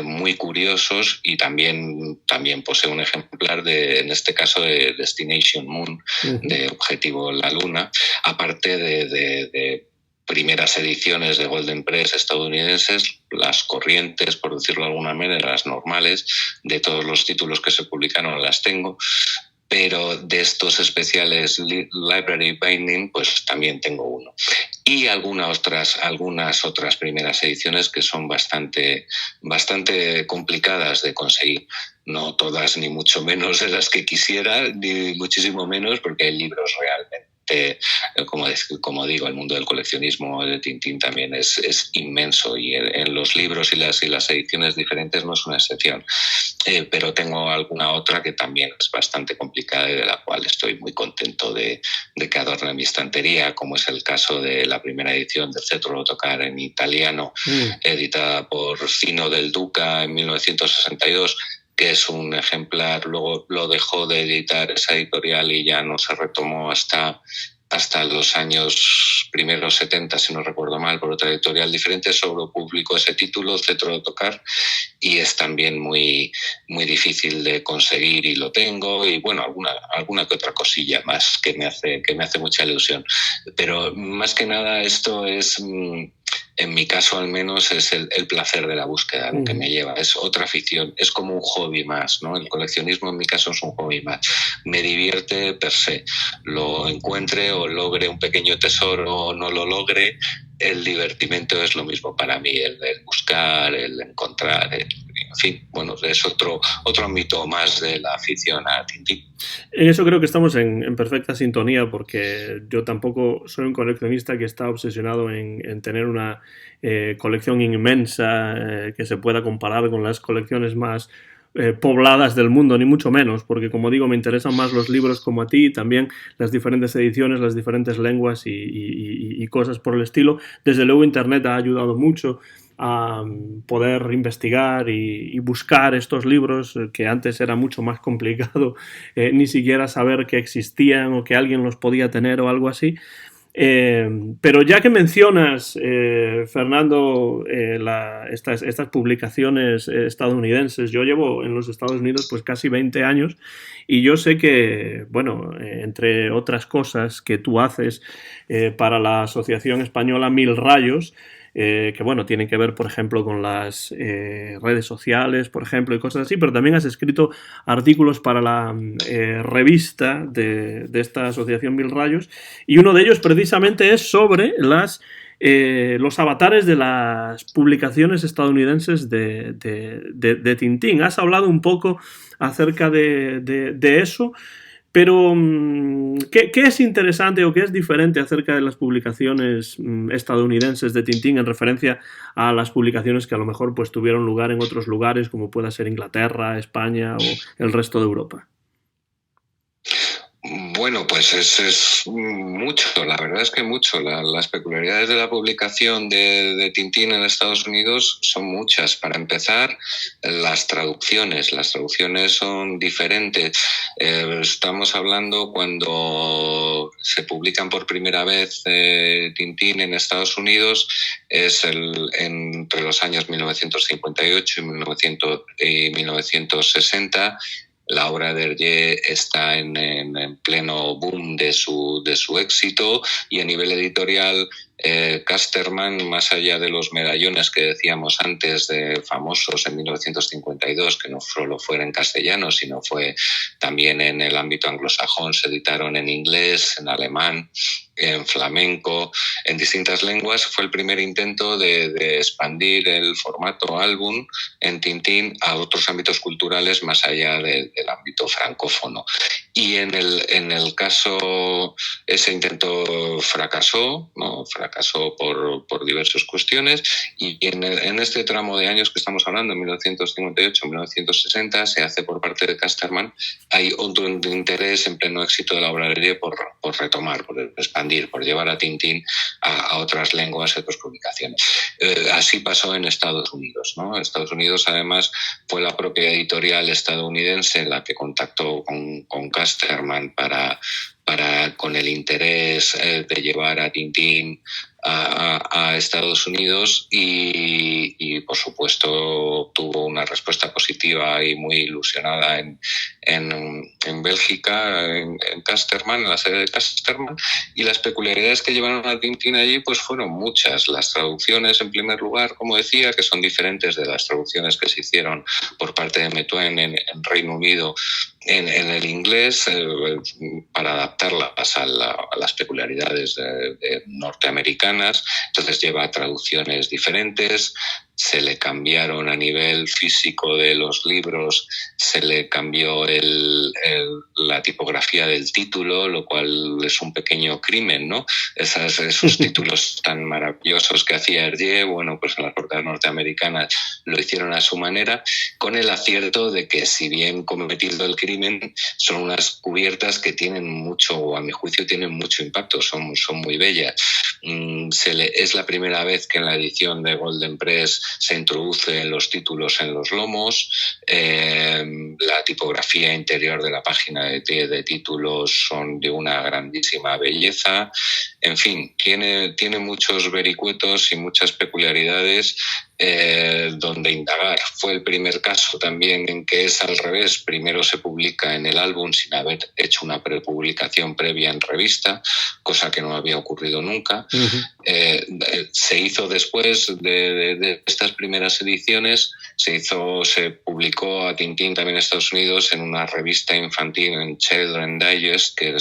Speaker 2: muy curiosos, y también posee un ejemplar en este caso, de Destination Moon, de Objetivo la Luna, aparte de primeras ediciones de Golden Press estadounidenses, las corrientes, por decirlo de alguna manera, las normales, de todos los títulos que se publicaron las tengo, pero de estos especiales Library Binding, pues también tengo uno. Y algunas otras primeras ediciones que son bastante complicadas de conseguir. No todas, ni mucho menos de las que quisiera, ni muchísimo menos, porque hay libros realmente, como digo, el mundo del coleccionismo de Tintín también es inmenso, y en los libros y las ediciones diferentes no es una excepción. Pero tengo alguna otra que también es bastante complicada y de la cual estoy muy contento de que adorne mi estantería, como es el caso de la primera edición de Cetro Tocar en italiano, editada por Cino del Duca en 1962, que es un ejemplar. Luego lo dejó de editar esa editorial y ya no se retomó hasta los años primeros 70, si no recuerdo mal, por otra editorial diferente. Solo publicó ese título, Cetro de Tocar, y es también muy, muy difícil de conseguir, y lo tengo, y bueno, alguna que otra cosilla más que me hace mucha ilusión. Pero más que nada esto es, en mi caso al menos, es el placer de la búsqueda lo que me lleva. Es otra afición, es como un hobby más, ¿no? El coleccionismo en mi caso es un hobby más. Me divierte per se. Lo encuentre o logre un pequeño tesoro o no lo logre, el divertimento es lo mismo para mí, el buscar, el encontrar, en fin, bueno, es otro ámbito más de la afición a Tintín.
Speaker 1: En eso creo que estamos en perfecta sintonía, porque yo tampoco soy un coleccionista que está obsesionado en tener una colección inmensa que se pueda comparar con las colecciones más pobladas del mundo, ni mucho menos, porque, como digo, me interesan más los libros como a ti, y también las diferentes ediciones, las diferentes lenguas y cosas por el estilo. Desde luego Internet ha ayudado mucho a poder investigar y buscar estos libros, que antes era mucho más complicado ni siquiera saber que existían o que alguien los podía tener o algo así. Pero ya que mencionas, Fernando, estas publicaciones estadounidenses, yo llevo en los Estados Unidos pues casi 20 años, y yo sé que, bueno, entre otras cosas que tú haces para la Asociación Española Mil Rayos, que bueno, tienen que ver, por ejemplo, con las redes sociales, por ejemplo, y cosas así, pero también has escrito artículos para la revista de esta Asociación Mil Rayos, y uno de ellos precisamente es sobre los avatares de las publicaciones estadounidenses de Tintín. Has hablado un poco acerca de eso, pero ¿qué es interesante o qué es diferente acerca de las publicaciones estadounidenses de Tintín en referencia a las publicaciones que a lo mejor pues tuvieron lugar en otros lugares, como pueda ser Inglaterra, España o el resto de Europa?
Speaker 2: Bueno, pues es mucho, la verdad es que mucho. Las peculiaridades de la publicación de Tintín en Estados Unidos son muchas. Para empezar, las traducciones son diferentes. Estamos hablando, cuando se publican por primera vez Tintín en Estados Unidos, es entre los años 1958 y 1960. La obra de Hergé está en pleno boom de su éxito, y a nivel editorial, Casterman, más allá de los medallones que decíamos antes de famosos en 1952, que no solo fuera en castellano, sino fue también en el ámbito anglosajón, se editaron en inglés, en alemán, en flamenco, en distintas lenguas. Fue el primer intento de expandir el formato álbum en Tintín a otros ámbitos culturales más allá del ámbito francófono. Y en el caso, ese intento fracasó, ¿no? Fracasó por diversas cuestiones, y en este tramo de años que estamos hablando, en 1958-1960, se hace por parte de Casterman, hay otro interés en pleno éxito de la obra de Hergé por retomar, por expandir, por llevar a Tintín a otras lenguas, a otras publicaciones. Así pasó en Estados Unidos, ¿no? En Estados Unidos, además, fue la propia editorial estadounidense la que contactó con Casterman con el interés de llevar a Tintín a Estados Unidos, y por supuesto tuvo una respuesta positiva y muy ilusionada en Bélgica, en Casterman, en la sede de Casterman, y las peculiaridades que llevaron a Tintín allí pues fueron muchas. Las traducciones, en primer lugar, como decía, que son diferentes de las traducciones que se hicieron por parte de Methuen en Reino Unido en el inglés, para adaptarlas a las peculiaridades norteamericanas. Entonces lleva traducciones diferentes, se le cambiaron a nivel físico de los libros, se le cambió la tipografía del título, lo cual es un pequeño crimen, ¿no? Esos títulos tan maravillosos que hacía Hergé, bueno, pues en las portadas norteamericanas lo hicieron a su manera, con el acierto de que, si bien cometido el crimen, son unas cubiertas que tienen mucho, o a mi juicio tienen mucho impacto, son muy bellas. Es la primera vez que en la edición de Golden Press se introducen los títulos en los lomos. La tipografía interior de la página de títulos son de una grandísima belleza. En fin, tiene muchos vericuetos y muchas peculiaridades donde indagar. Fue el primer caso también en que es al revés. Primero se publica en el álbum sin haber hecho una prepublicación previa en revista, cosa que no había ocurrido nunca. Se hizo después de estas primeras ediciones, se publicó a Tintín también en Estados Unidos en una revista infantil, en Children's Digest, que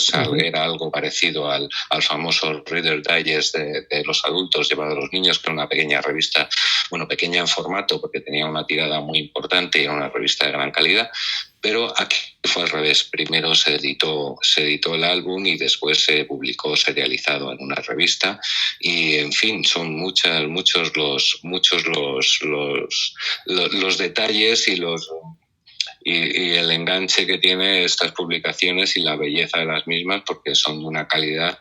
Speaker 2: era algo parecido al famoso Reader Digest de los adultos llevado a los niños, que era una pequeña revista, bueno, pequeña en formato porque tenía una tirada muy importante y era una revista de gran calidad. Pero aquí fue al revés. Primero se editó el álbum y después se publicó serializado en una revista. Y, en fin, son muchos los detalles y el enganche que tiene estas publicaciones y la belleza de las mismas, porque son de una calidad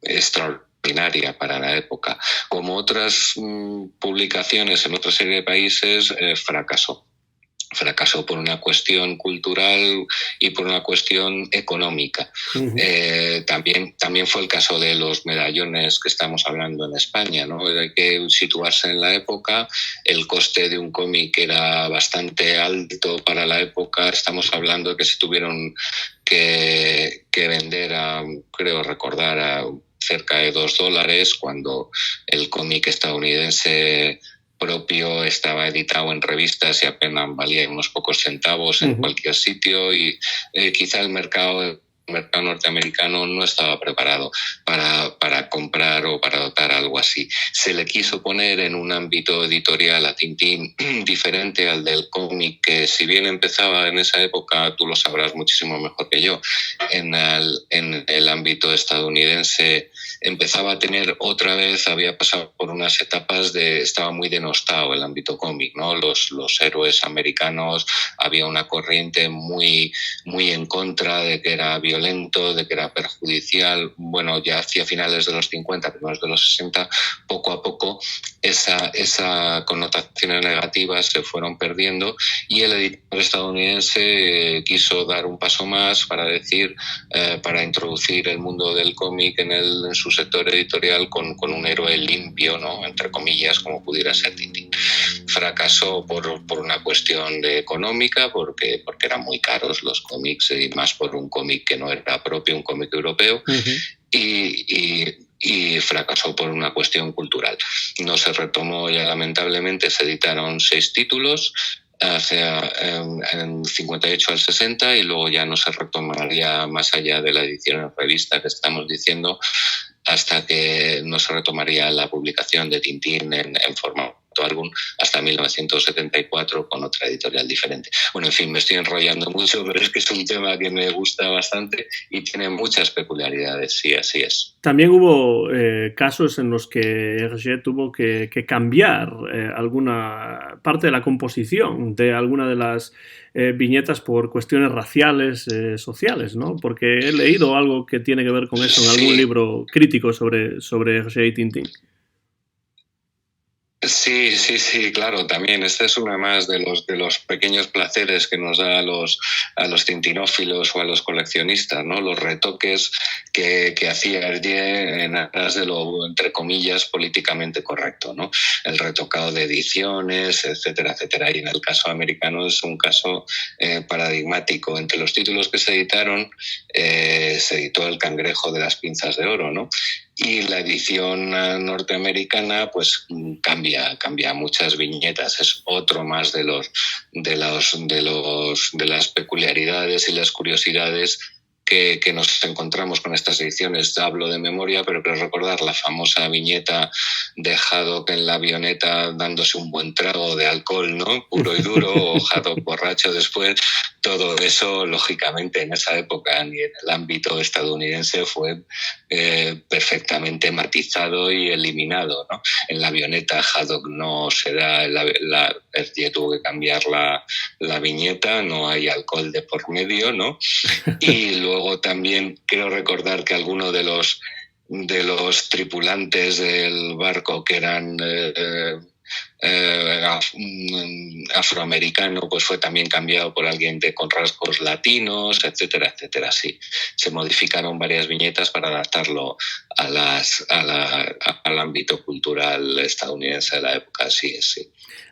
Speaker 2: extraordinaria para la época. Como otras publicaciones en otra serie de países, fracasó por una cuestión cultural y por una cuestión económica. También fue el caso de los medallones que estamos hablando en España, ¿no? Hay que situarse en la época. El coste de un cómic era bastante alto para la época. Estamos hablando de que se tuvieron que vender creo recordar, a cerca de $2, cuando el cómic estadounidense propio estaba editado en revistas y apenas valía unos pocos centavos en cualquier sitio, y quizá el mercado norteamericano no estaba preparado para comprar o para dotar algo así. Se le quiso poner en un ámbito editorial a Tintín diferente al del cómic, que si bien empezaba en esa época, tú lo sabrás muchísimo mejor que yo, en el ámbito estadounidense empezaba a tener otra vez, había pasado por unas etapas estaba muy denostado el ámbito cómic, ¿no? Los héroes americanos, había una corriente muy, muy en contra de que era violento, de que era perjudicial. Bueno, ya hacia finales de los 50, primeros de los 60, poco a poco esa connotaciones negativas se fueron perdiendo, y el editor estadounidense quiso dar un paso más para introducir el mundo del cómic en su sector editorial con un héroe limpio, ¿no? Entre comillas, como pudiera ser Tintín. Fracasó por una cuestión económica, porque eran muy caros los cómics, y más por un cómic que no era propio, un cómic europeo. Y fracasó por una cuestión cultural. No se retomó ya, lamentablemente. Se editaron 6 títulos en 58 al 60, y luego ya no se retomaría más allá de la edición en revista que estamos diciendo, hasta que no se retomaría la publicación de Tintín en formato cuarto álbum hasta 1974 con otra editorial diferente. Bueno, en fin, me estoy enrollando mucho, pero es que es un tema que me gusta bastante y tiene muchas peculiaridades, sí, así es.
Speaker 1: También hubo casos en los que Hergé tuvo que cambiar alguna parte de la composición de alguna de las viñetas por cuestiones raciales, sociales, ¿no? Porque he leído algo que tiene que ver con eso en algún libro crítico sobre Hergé y Tintín.
Speaker 2: Sí, claro, también. Este es uno más de los pequeños placeres que nos da a los tintinófilos o a los coleccionistas, ¿no? Los retoques que hacía Hergé en aras de lo, entre comillas, políticamente correcto, ¿no? El retocado de ediciones, etcétera, etcétera. Y en el caso americano es un caso paradigmático. Entre los títulos que se editaron, se editó El cangrejo de las pinzas de oro, ¿no? Y la edición norteamericana pues cambia muchas viñetas. Es otro más de las peculiaridades y las curiosidades que nos encontramos con estas ediciones. Hablo de memoria, pero quiero recordar la famosa viñeta de Haddock en la avioneta dándose un buen trago de alcohol, ¿no? Puro y duro, o Haddock borracho después. Todo eso, lógicamente, en esa época ni en el ámbito estadounidense fue perfectamente matizado y eliminado, ¿no? En la avioneta Haddock no se da, Hergé tuvo que cambiar la viñeta, no hay alcohol de por medio, ¿no? Y luego también quiero recordar que algunos de los tripulantes del barco que eran afroamericano, pues fue también cambiado por alguien con rasgos latinos, etcétera, etcétera. Sí, se modificaron varias viñetas para adaptarlo al ámbito cultural estadounidense de la época. Sí.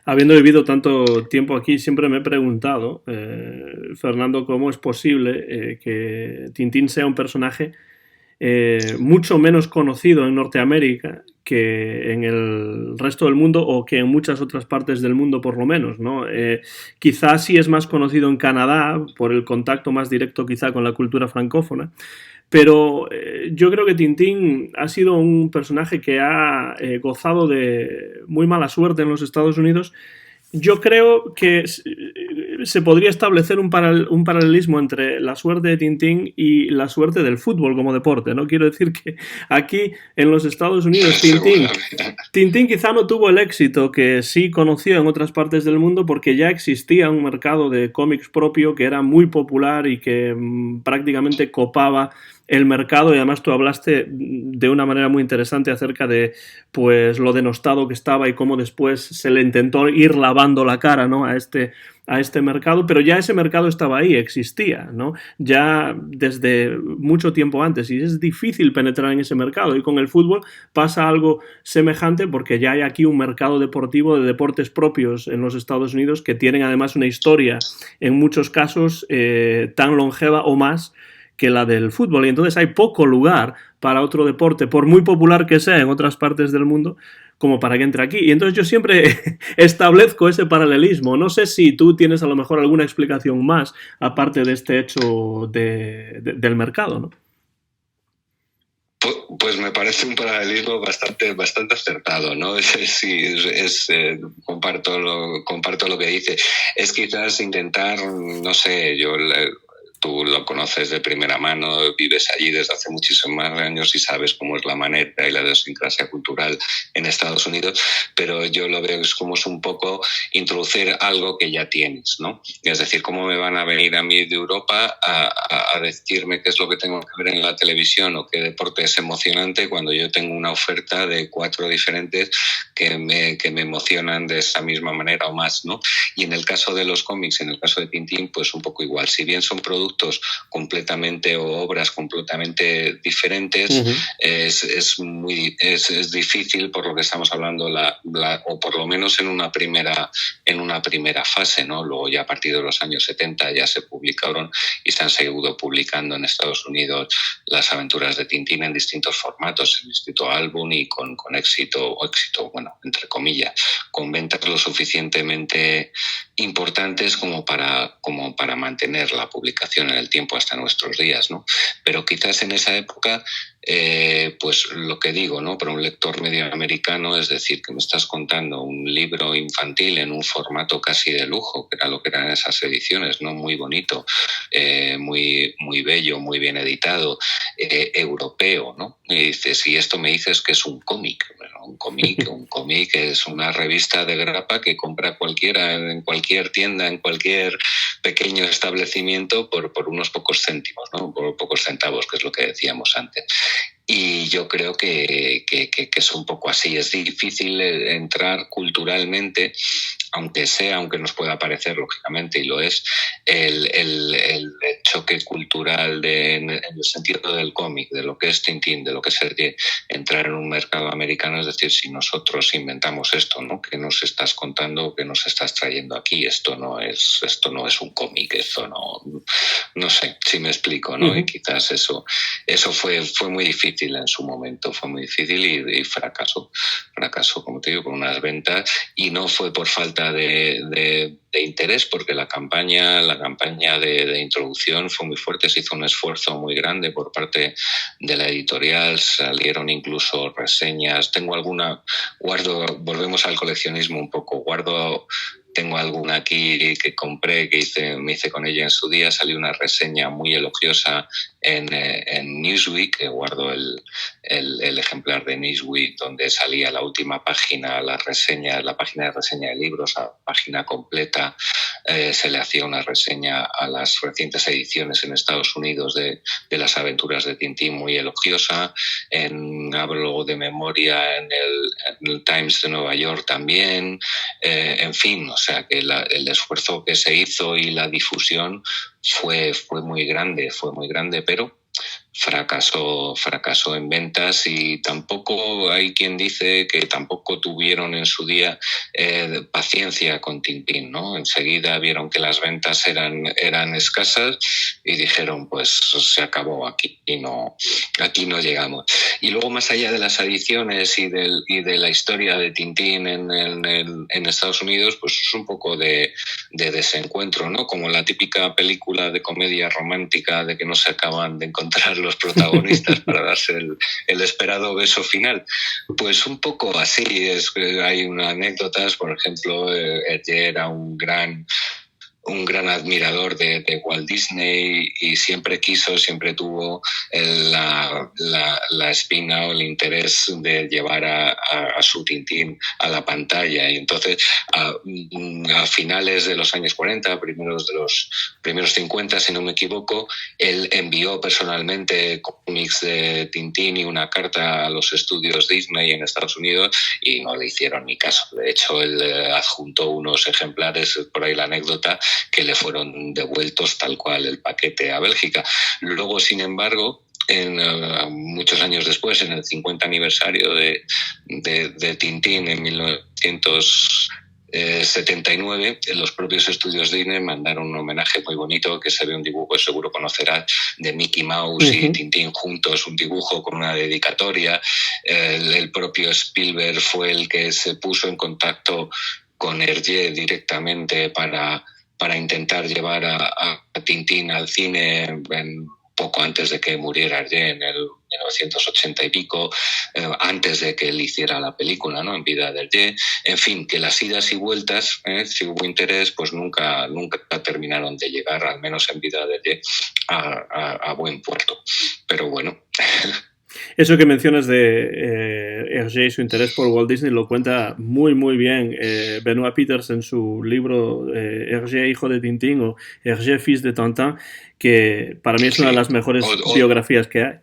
Speaker 1: Habiendo vivido tanto tiempo aquí, siempre me he preguntado, Fernando, cómo es posible que Tintín sea un personaje mucho menos conocido en Norteamérica que en el resto del mundo, o que en muchas otras partes del mundo por lo menos, ¿no? Quizás sí es más conocido en Canadá por el contacto más directo quizá con la cultura francófona, pero yo creo que Tintín ha sido un personaje que ha gozado de muy mala suerte en los Estados Unidos. Yo creo que se podría establecer un paralelismo entre la suerte de Tintín y la suerte del fútbol como deporte, ¿no? Quiero decir que aquí en los Estados Unidos Tintín quizá no tuvo el éxito que sí conoció en otras partes del mundo, porque ya existía un mercado de cómics propio que era muy popular y que prácticamente copaba el mercado, y además tú hablaste de una manera muy interesante acerca de pues lo denostado que estaba y cómo después se le intentó ir lavando la cara, ¿no? a este mercado, pero ya ese mercado estaba ahí, existía, ¿no? Ya desde mucho tiempo antes, y es difícil penetrar en ese mercado, y con el fútbol pasa algo semejante, porque ya hay aquí un mercado deportivo de deportes propios en los Estados Unidos que tienen además una historia en muchos casos tan longeva o más que la del fútbol, y entonces hay poco lugar para otro deporte, por muy popular que sea en otras partes del mundo, como para que entre aquí. Y entonces yo siempre establezco ese paralelismo. No sé si tú tienes a lo mejor alguna explicación más, aparte de este hecho del mercado, ¿no?
Speaker 2: Pues me parece un paralelismo bastante acertado, ¿no? Comparto lo que dice. Es quizás intentar, no sé, tú lo conoces de primera mano, vives allí desde hace muchísimos años y sabes cómo es la manera y la idiosincrasia cultural en Estados Unidos, pero yo lo veo como es un poco introducir algo que ya tienes, ¿no? Es decir, ¿cómo me van a venir a mí de Europa a decirme qué es lo que tengo que ver en la televisión o qué deporte es emocionante cuando yo tengo una oferta de 4 diferentes que me emocionan de esa misma manera o más, ¿no? Y en el caso de los cómics, en el caso de Tintín, pues un poco igual. Si bien son productos completamente o obras completamente diferentes, uh-huh. es difícil, por lo que estamos hablando, o por lo menos en una primera fase, ¿no? Luego ya a partir de los años 70 ya se publicaron y se han seguido publicando en Estados Unidos las aventuras de Tintín en distintos formatos, en distinto álbum y con éxito, bueno, entre comillas, con ventas lo suficientemente importantes como para mantener la publicación evolución en el tiempo hasta nuestros días, ¿no? Pero quizás en esa época, pues lo que digo, ¿no? Para un lector medio americano, es decir, que me estás contando un libro infantil en un formato casi de lujo, que era lo que eran esas ediciones, ¿no? Muy bonito, muy, muy bello, muy bien editado, europeo, ¿no? Y dices, y esto me dices que es un cómic. Bueno, un cómic es una revista de grapa que compra cualquiera en cualquier tienda, en cualquier pequeño establecimiento por unos pocos céntimos, ¿no? Por pocos centavos, que es lo que decíamos antes. Y yo creo que es un poco así. Es difícil entrar culturalmente, aunque nos pueda parecer, lógicamente, y lo es, el choque cultural en el sentido del cómic, de lo que es Tintín, de lo que es entrar en un mercado americano. Es decir, si nosotros inventamos esto, ¿no? ¿Qué nos estás contando? ¿Qué nos estás trayendo aquí? Esto no es un cómic, esto no sé si me explico, ¿no?
Speaker 1: Uh-huh.
Speaker 2: Y quizás eso fue muy difícil en su momento, fue muy difícil y fracasó, como te digo, con unas ventas, y no fue por falta de interés, porque la campaña de introducción fue muy fuerte, se hizo un esfuerzo muy grande por parte de la editorial, salieron incluso reseñas, volvemos al coleccionismo un poco, tengo alguna aquí que compré, me hice con ella en su día, salió una reseña muy elogiosa en Newsweek, que guardo el ejemplar de Newsweek donde salía la última página, la página de reseña de libros, la página completa, se le hacía una reseña a las recientes ediciones en Estados Unidos de las aventuras de Tintín muy elogiosa, hablo de memoria en el Times de Nueva York también, en fin, o sea que el esfuerzo que se hizo y la difusión fue muy grande, pero fracasó en ventas, y tampoco hay quien dice que tampoco tuvieron en su día paciencia con Tintín, ¿no? Enseguida vieron que las ventas eran escasas y dijeron, pues se acabó, aquí no llegamos. Y luego, más allá de las adiciones y de la historia de Tintín en Estados Unidos, pues es un poco de desencuentro, ¿no? Como la típica película de comedia romántica de que no se acaban de encontrar los protagonistas para darse el esperado beso final. Pues un poco así. Hay unas anécdotas, por ejemplo, Hergé era un gran admirador de Walt Disney y siempre tuvo la espina o el interés de llevar a su Tintín a la pantalla. Y entonces, a finales de los años 40, primeros de los primeros 50, si no me equivoco, él envió personalmente cómics de Tintín y una carta a los estudios Disney en Estados Unidos y no le hicieron ni caso. De hecho, él adjuntó unos ejemplares, por ahí la anécdota, que le fueron devueltos tal cual el paquete a Bélgica. Luego, sin embargo, muchos años después, en el 50 aniversario de Tintín en 1979, los propios estudios Disney mandaron un homenaje muy bonito, que se ve un dibujo, seguro conocerás, de Mickey Mouse y Tintín juntos, un dibujo con una dedicatoria. El propio Spielberg fue el que se puso en contacto con Hergé directamente para intentar llevar a Tintín al cine poco antes de que muriera Hergé, en el 1980 y pico, antes de que él hiciera la película, ¿no? En vida de Hergé. En fin, que las idas y vueltas, si hubo interés, pues nunca terminaron de llegar, al menos en vida de Hergé, a buen puerto. Pero bueno.
Speaker 1: Eso que mencionas de Hergé y su interés por Walt Disney lo cuenta muy muy bien Benoit Peeters en su libro Hergé, hijo de Tintín, o Hergé, fils de Tintin, que para mí es una de las mejores biografías que hay.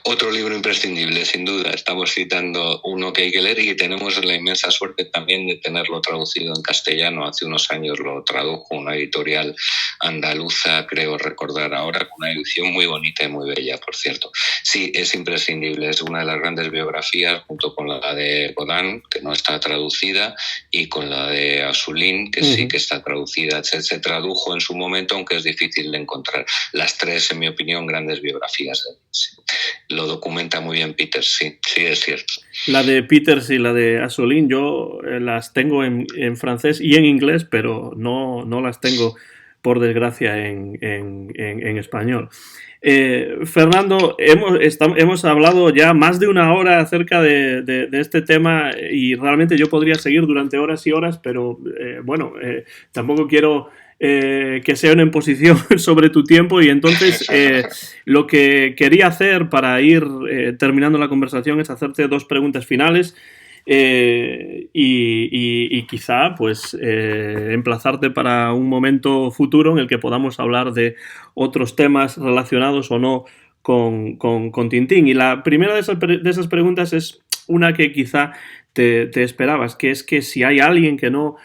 Speaker 2: Otro libro imprescindible, sin duda. Estamos citando uno que hay que leer y tenemos la inmensa suerte también de tenerlo traducido en castellano. Hace unos años lo tradujo una editorial andaluza, creo recordar ahora, con una edición muy bonita y muy bella, por cierto. Sí, es imprescindible. Es una de las grandes biografías, junto con la de Godin, que no está traducida, y con la de Azoulin, que sí que está traducida. Se tradujo en su momento, aunque es difícil de encontrar. Las tres, en mi opinión, grandes biografías de él. Lo documenta muy bien Peters, sí, es cierto.
Speaker 1: La de Peters y la de Azoulin yo las tengo en francés y en inglés, pero no las tengo por desgracia, en español. Fernando, hemos hablado ya más de una hora acerca de este tema y realmente yo podría seguir durante horas y horas, pero bueno, tampoco quiero que sea una imposición sobre tu tiempo, y entonces lo que quería hacer para ir terminando la conversación es hacerte dos preguntas finales. Y quizá pues emplazarte para un momento futuro en el que podamos hablar de otros temas relacionados o no con Tintín. Y la primera de esas preguntas es una que quizá te esperabas, que es que si hay alguien que no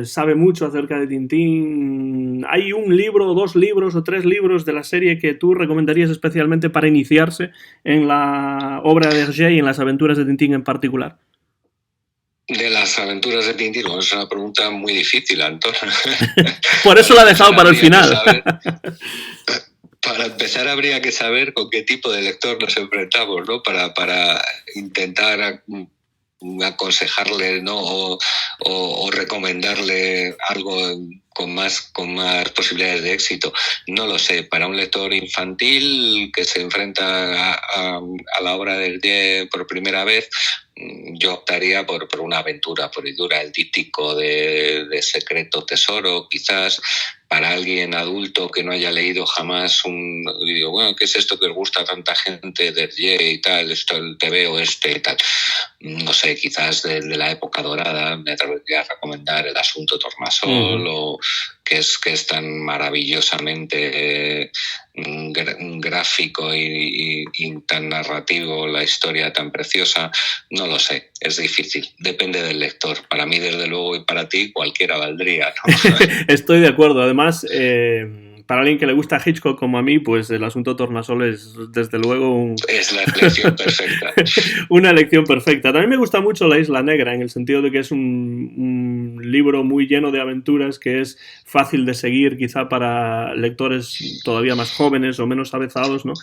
Speaker 1: sabe mucho acerca de Tintín, ¿hay un libro, dos libros o tres libros de la serie que tú recomendarías especialmente para iniciarse en la obra de Hergé y en las aventuras de Tintín en particular?
Speaker 2: De las aventuras de Tintín, es una pregunta muy difícil, Antón.
Speaker 1: Por eso la he dejado para el final.
Speaker 2: Para empezar, habría que saber con qué tipo de lector nos enfrentamos, ¿no? Para intentar aconsejarle, ¿no? o recomendarle algo con más posibilidades de éxito. No lo sé. Para un lector infantil que se enfrenta a la obra del Hergé por primera vez, yo optaría por una aventura pura y dura, el díptico de Secreto Tesoro, quizás. Para alguien adulto que no haya leído jamás digo, bueno, ¿qué es esto que os gusta a tanta gente de Hergé y tal? Esto, el TV oeste y tal. No sé, quizás de la época dorada me atrevería a recomendar El Asunto Tornasol, o que es tan maravillosamente gráfico y tan narrativo, la historia tan preciosa. No lo sé, es difícil, depende del lector. Para mí, desde luego, y para ti, cualquiera valdría, ¿no?
Speaker 1: Estoy de acuerdo. Además, para alguien que le gusta Hitchcock como a mí, pues El Asunto Tornasol es desde luego
Speaker 2: es la elección perfecta.
Speaker 1: Una elección perfecta. También me gusta mucho La Isla Negra, en el sentido de que es un libro muy lleno de aventuras, que es fácil de seguir quizá para lectores todavía más jóvenes o menos avezados, ¿no?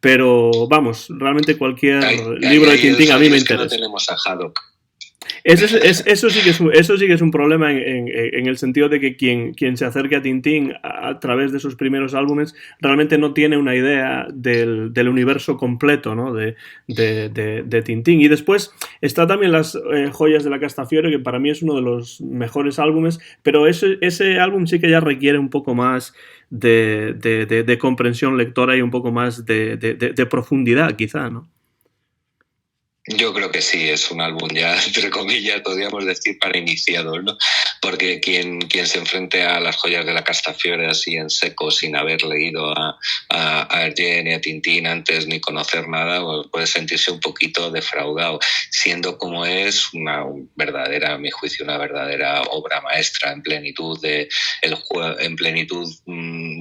Speaker 1: Pero vamos, realmente cualquier libro de Tintín a mí me interesa.
Speaker 2: No tenemos a Haddock.
Speaker 1: Eso sí que es un problema en el sentido de que quien se acerque a Tintín a través de sus primeros álbumes realmente no tiene una idea del universo completo, ¿no? de Tintín. Y después está también Las Joyas de la Castafiore, que para mí es uno de los mejores álbumes, pero ese álbum sí que ya requiere un poco más de comprensión lectora y un poco más de profundidad, quizá, ¿no?
Speaker 2: Yo creo que sí, es un álbum ya, entre comillas, podríamos decir, para iniciados, ¿no? Porque quien se enfrente a Las Joyas de la Castafiore así en seco, sin haber leído a Hergé ni a Tintín antes ni conocer nada, puede sentirse un poquito defraudado, siendo como es a mi juicio, una verdadera obra maestra en plenitud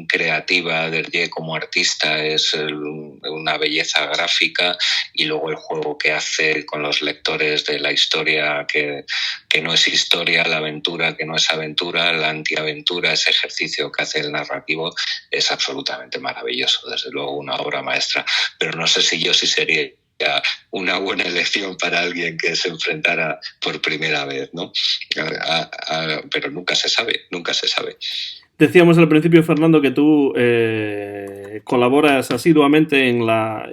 Speaker 2: creativa de Hergé como artista. Es una belleza gráfica, y luego el juego que hace con los lectores de la historia que no es historia, la aventura que no es aventura, la antiaventura, ese ejercicio que hace el narrativo, es absolutamente maravilloso. Desde luego una obra maestra, pero no sé si sería una buena elección para alguien que se enfrentara por primera vez, ¿no? Pero nunca se sabe.
Speaker 1: Decíamos al principio, Fernando, que tú colaboras asiduamente en la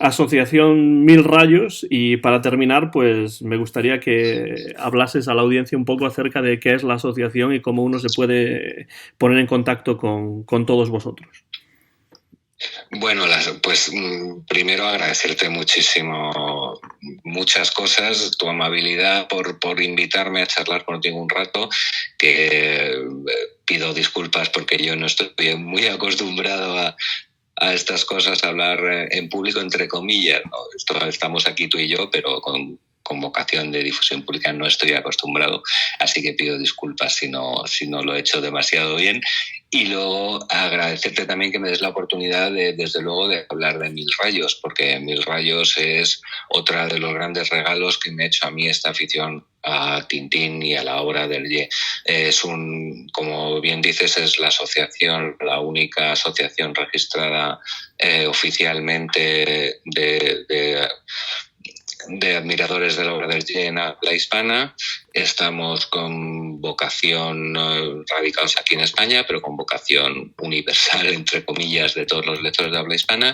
Speaker 1: Asociación Mil Rayos, y para terminar, pues me gustaría que hablases a la audiencia un poco acerca de qué es la asociación y cómo uno se puede poner en contacto con todos vosotros.
Speaker 2: Bueno, pues primero agradecerte muchísimo, muchas cosas, tu amabilidad por invitarme a charlar contigo un rato, que pido disculpas porque yo no estoy muy acostumbrado a estas cosas, a hablar en público, entre comillas, ¿no? Estamos aquí tú y yo, pero con vocación de difusión pública no estoy acostumbrado, así que pido disculpas si no lo he hecho demasiado bien. Y luego agradecerte también que me des la oportunidad desde luego de hablar de Mil Rayos, porque Mil Rayos es otra de los grandes regalos que me ha hecho a mí esta afición a Tintín y a la obra de Hergé. Como bien dices, es la asociación, la única asociación registrada oficialmente de admiradores de la obra de Hergé en habla hispana. Estamos con vocación radicados aquí en España, pero con vocación universal, entre comillas, de todos los lectores de habla hispana.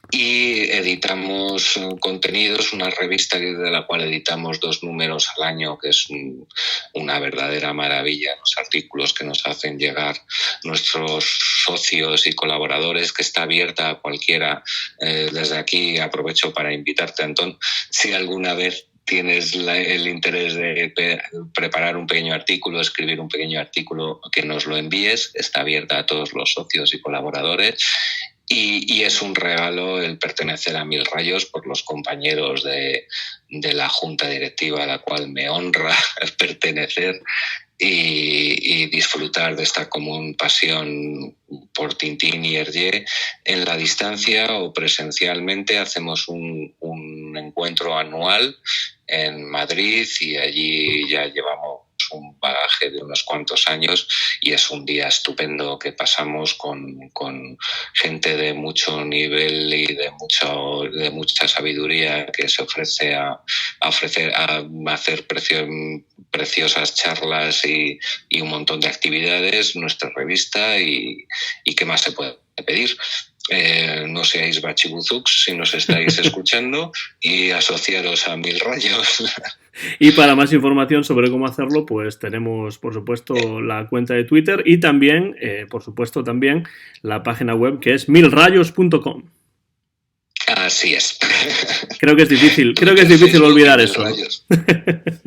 Speaker 2: Y editamos contenidos, una revista de la cual editamos 2 números al año, que es una verdadera maravilla, los artículos que nos hacen llegar nuestros socios y colaboradores, que está abierta a cualquiera. Desde aquí aprovecho para invitarte, Antón, si alguna vez tienes el interés de preparar un pequeño artículo, escribir un pequeño artículo, que nos lo envíes. Está abierta a todos los socios y colaboradores. Y es un regalo el pertenecer a Mil Rayos por los compañeros de la junta directiva a la cual me honra pertenecer, y disfrutar de esta común pasión por Tintín y Hergé. En la distancia o presencialmente hacemos un encuentro anual en Madrid, y allí ya llevamos un bagaje de unos cuantos años, y es un día estupendo que pasamos con gente de mucho nivel y de mucha sabiduría, que se ofrece a hacer preciosas charlas y un montón de actividades, nuestra revista, y qué más se puede pedir. No seáis bachibuzuks si nos estáis escuchando, y asociaros a Mil Rayos.
Speaker 1: Y para más información sobre cómo hacerlo, pues tenemos, por supuesto, la cuenta de Twitter y también, por supuesto, también la página web, que es milrayos.com.
Speaker 2: Así es.
Speaker 1: Creo que es difícil olvidar eso.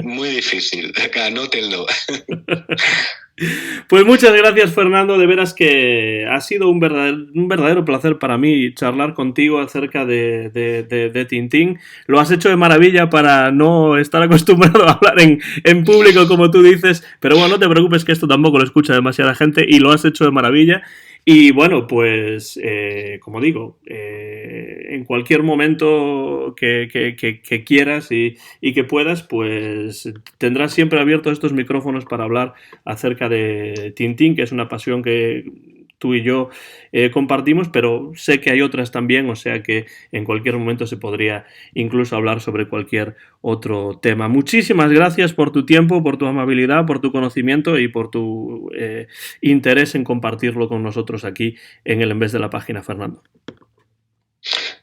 Speaker 2: Muy difícil. Anótenlo.
Speaker 1: Pues muchas gracias, Fernando. De veras que ha sido un verdadero placer para mí charlar contigo acerca de Tintín. Lo has hecho de maravilla para no estar acostumbrado a hablar en público, como tú dices. Pero bueno, no te preocupes, que esto tampoco lo escucha demasiada gente, y lo has hecho de maravilla. Y bueno, pues como digo, en cualquier momento que quieras y que puedas, pues tendrás siempre abiertos estos micrófonos para hablar acerca de Tintín, que es una pasión que tú y yo compartimos, pero sé que hay otras también, o sea que en cualquier momento se podría incluso hablar sobre cualquier otro tema. Muchísimas gracias por tu tiempo, por tu amabilidad, por tu conocimiento y por tu interés en compartirlo con nosotros aquí en el En Vez de la Página, Fernando.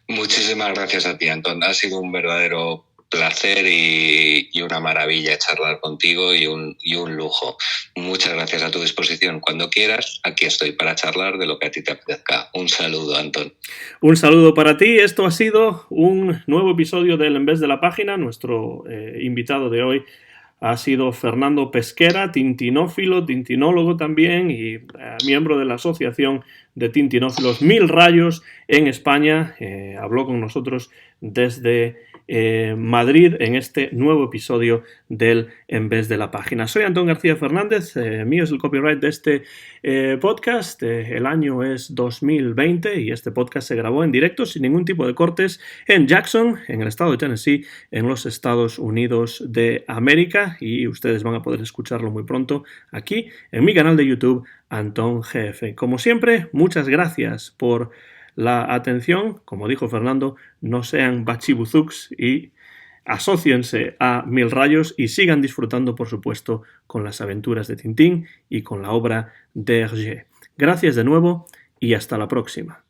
Speaker 2: Muchísimas gracias a ti, Antón. Ha sido un verdadero placer y una maravilla charlar contigo, y un lujo. Muchas gracias. A tu disposición cuando quieras. Aquí estoy para charlar de lo que a ti te apetezca. Un saludo, Antón.
Speaker 1: Un saludo para ti. Esto ha sido un nuevo episodio del En Vez de la Página. Nuestro invitado de hoy ha sido Fernando Pesquera, tintinófilo, tintinólogo también, y miembro de la Asociación de Tintinófilos Mil Rayos en España. Habló con nosotros desde Madrid en este nuevo episodio del En Vez de la Página. Soy Antón García Fernández, mío es el copyright de este podcast. El año es 2020 y este podcast se grabó en directo sin ningún tipo de cortes en Jackson, en el estado de Tennessee, en los Estados Unidos de América, y ustedes van a poder escucharlo muy pronto aquí en mi canal de YouTube, Antón GF. Como siempre, muchas gracias por la atención. Como dijo Fernando, no sean bachibuzuks y asóciense a Mil Rayos y sigan disfrutando, por supuesto, con las aventuras de Tintín y con la obra de Hergé. Gracias de nuevo y hasta la próxima.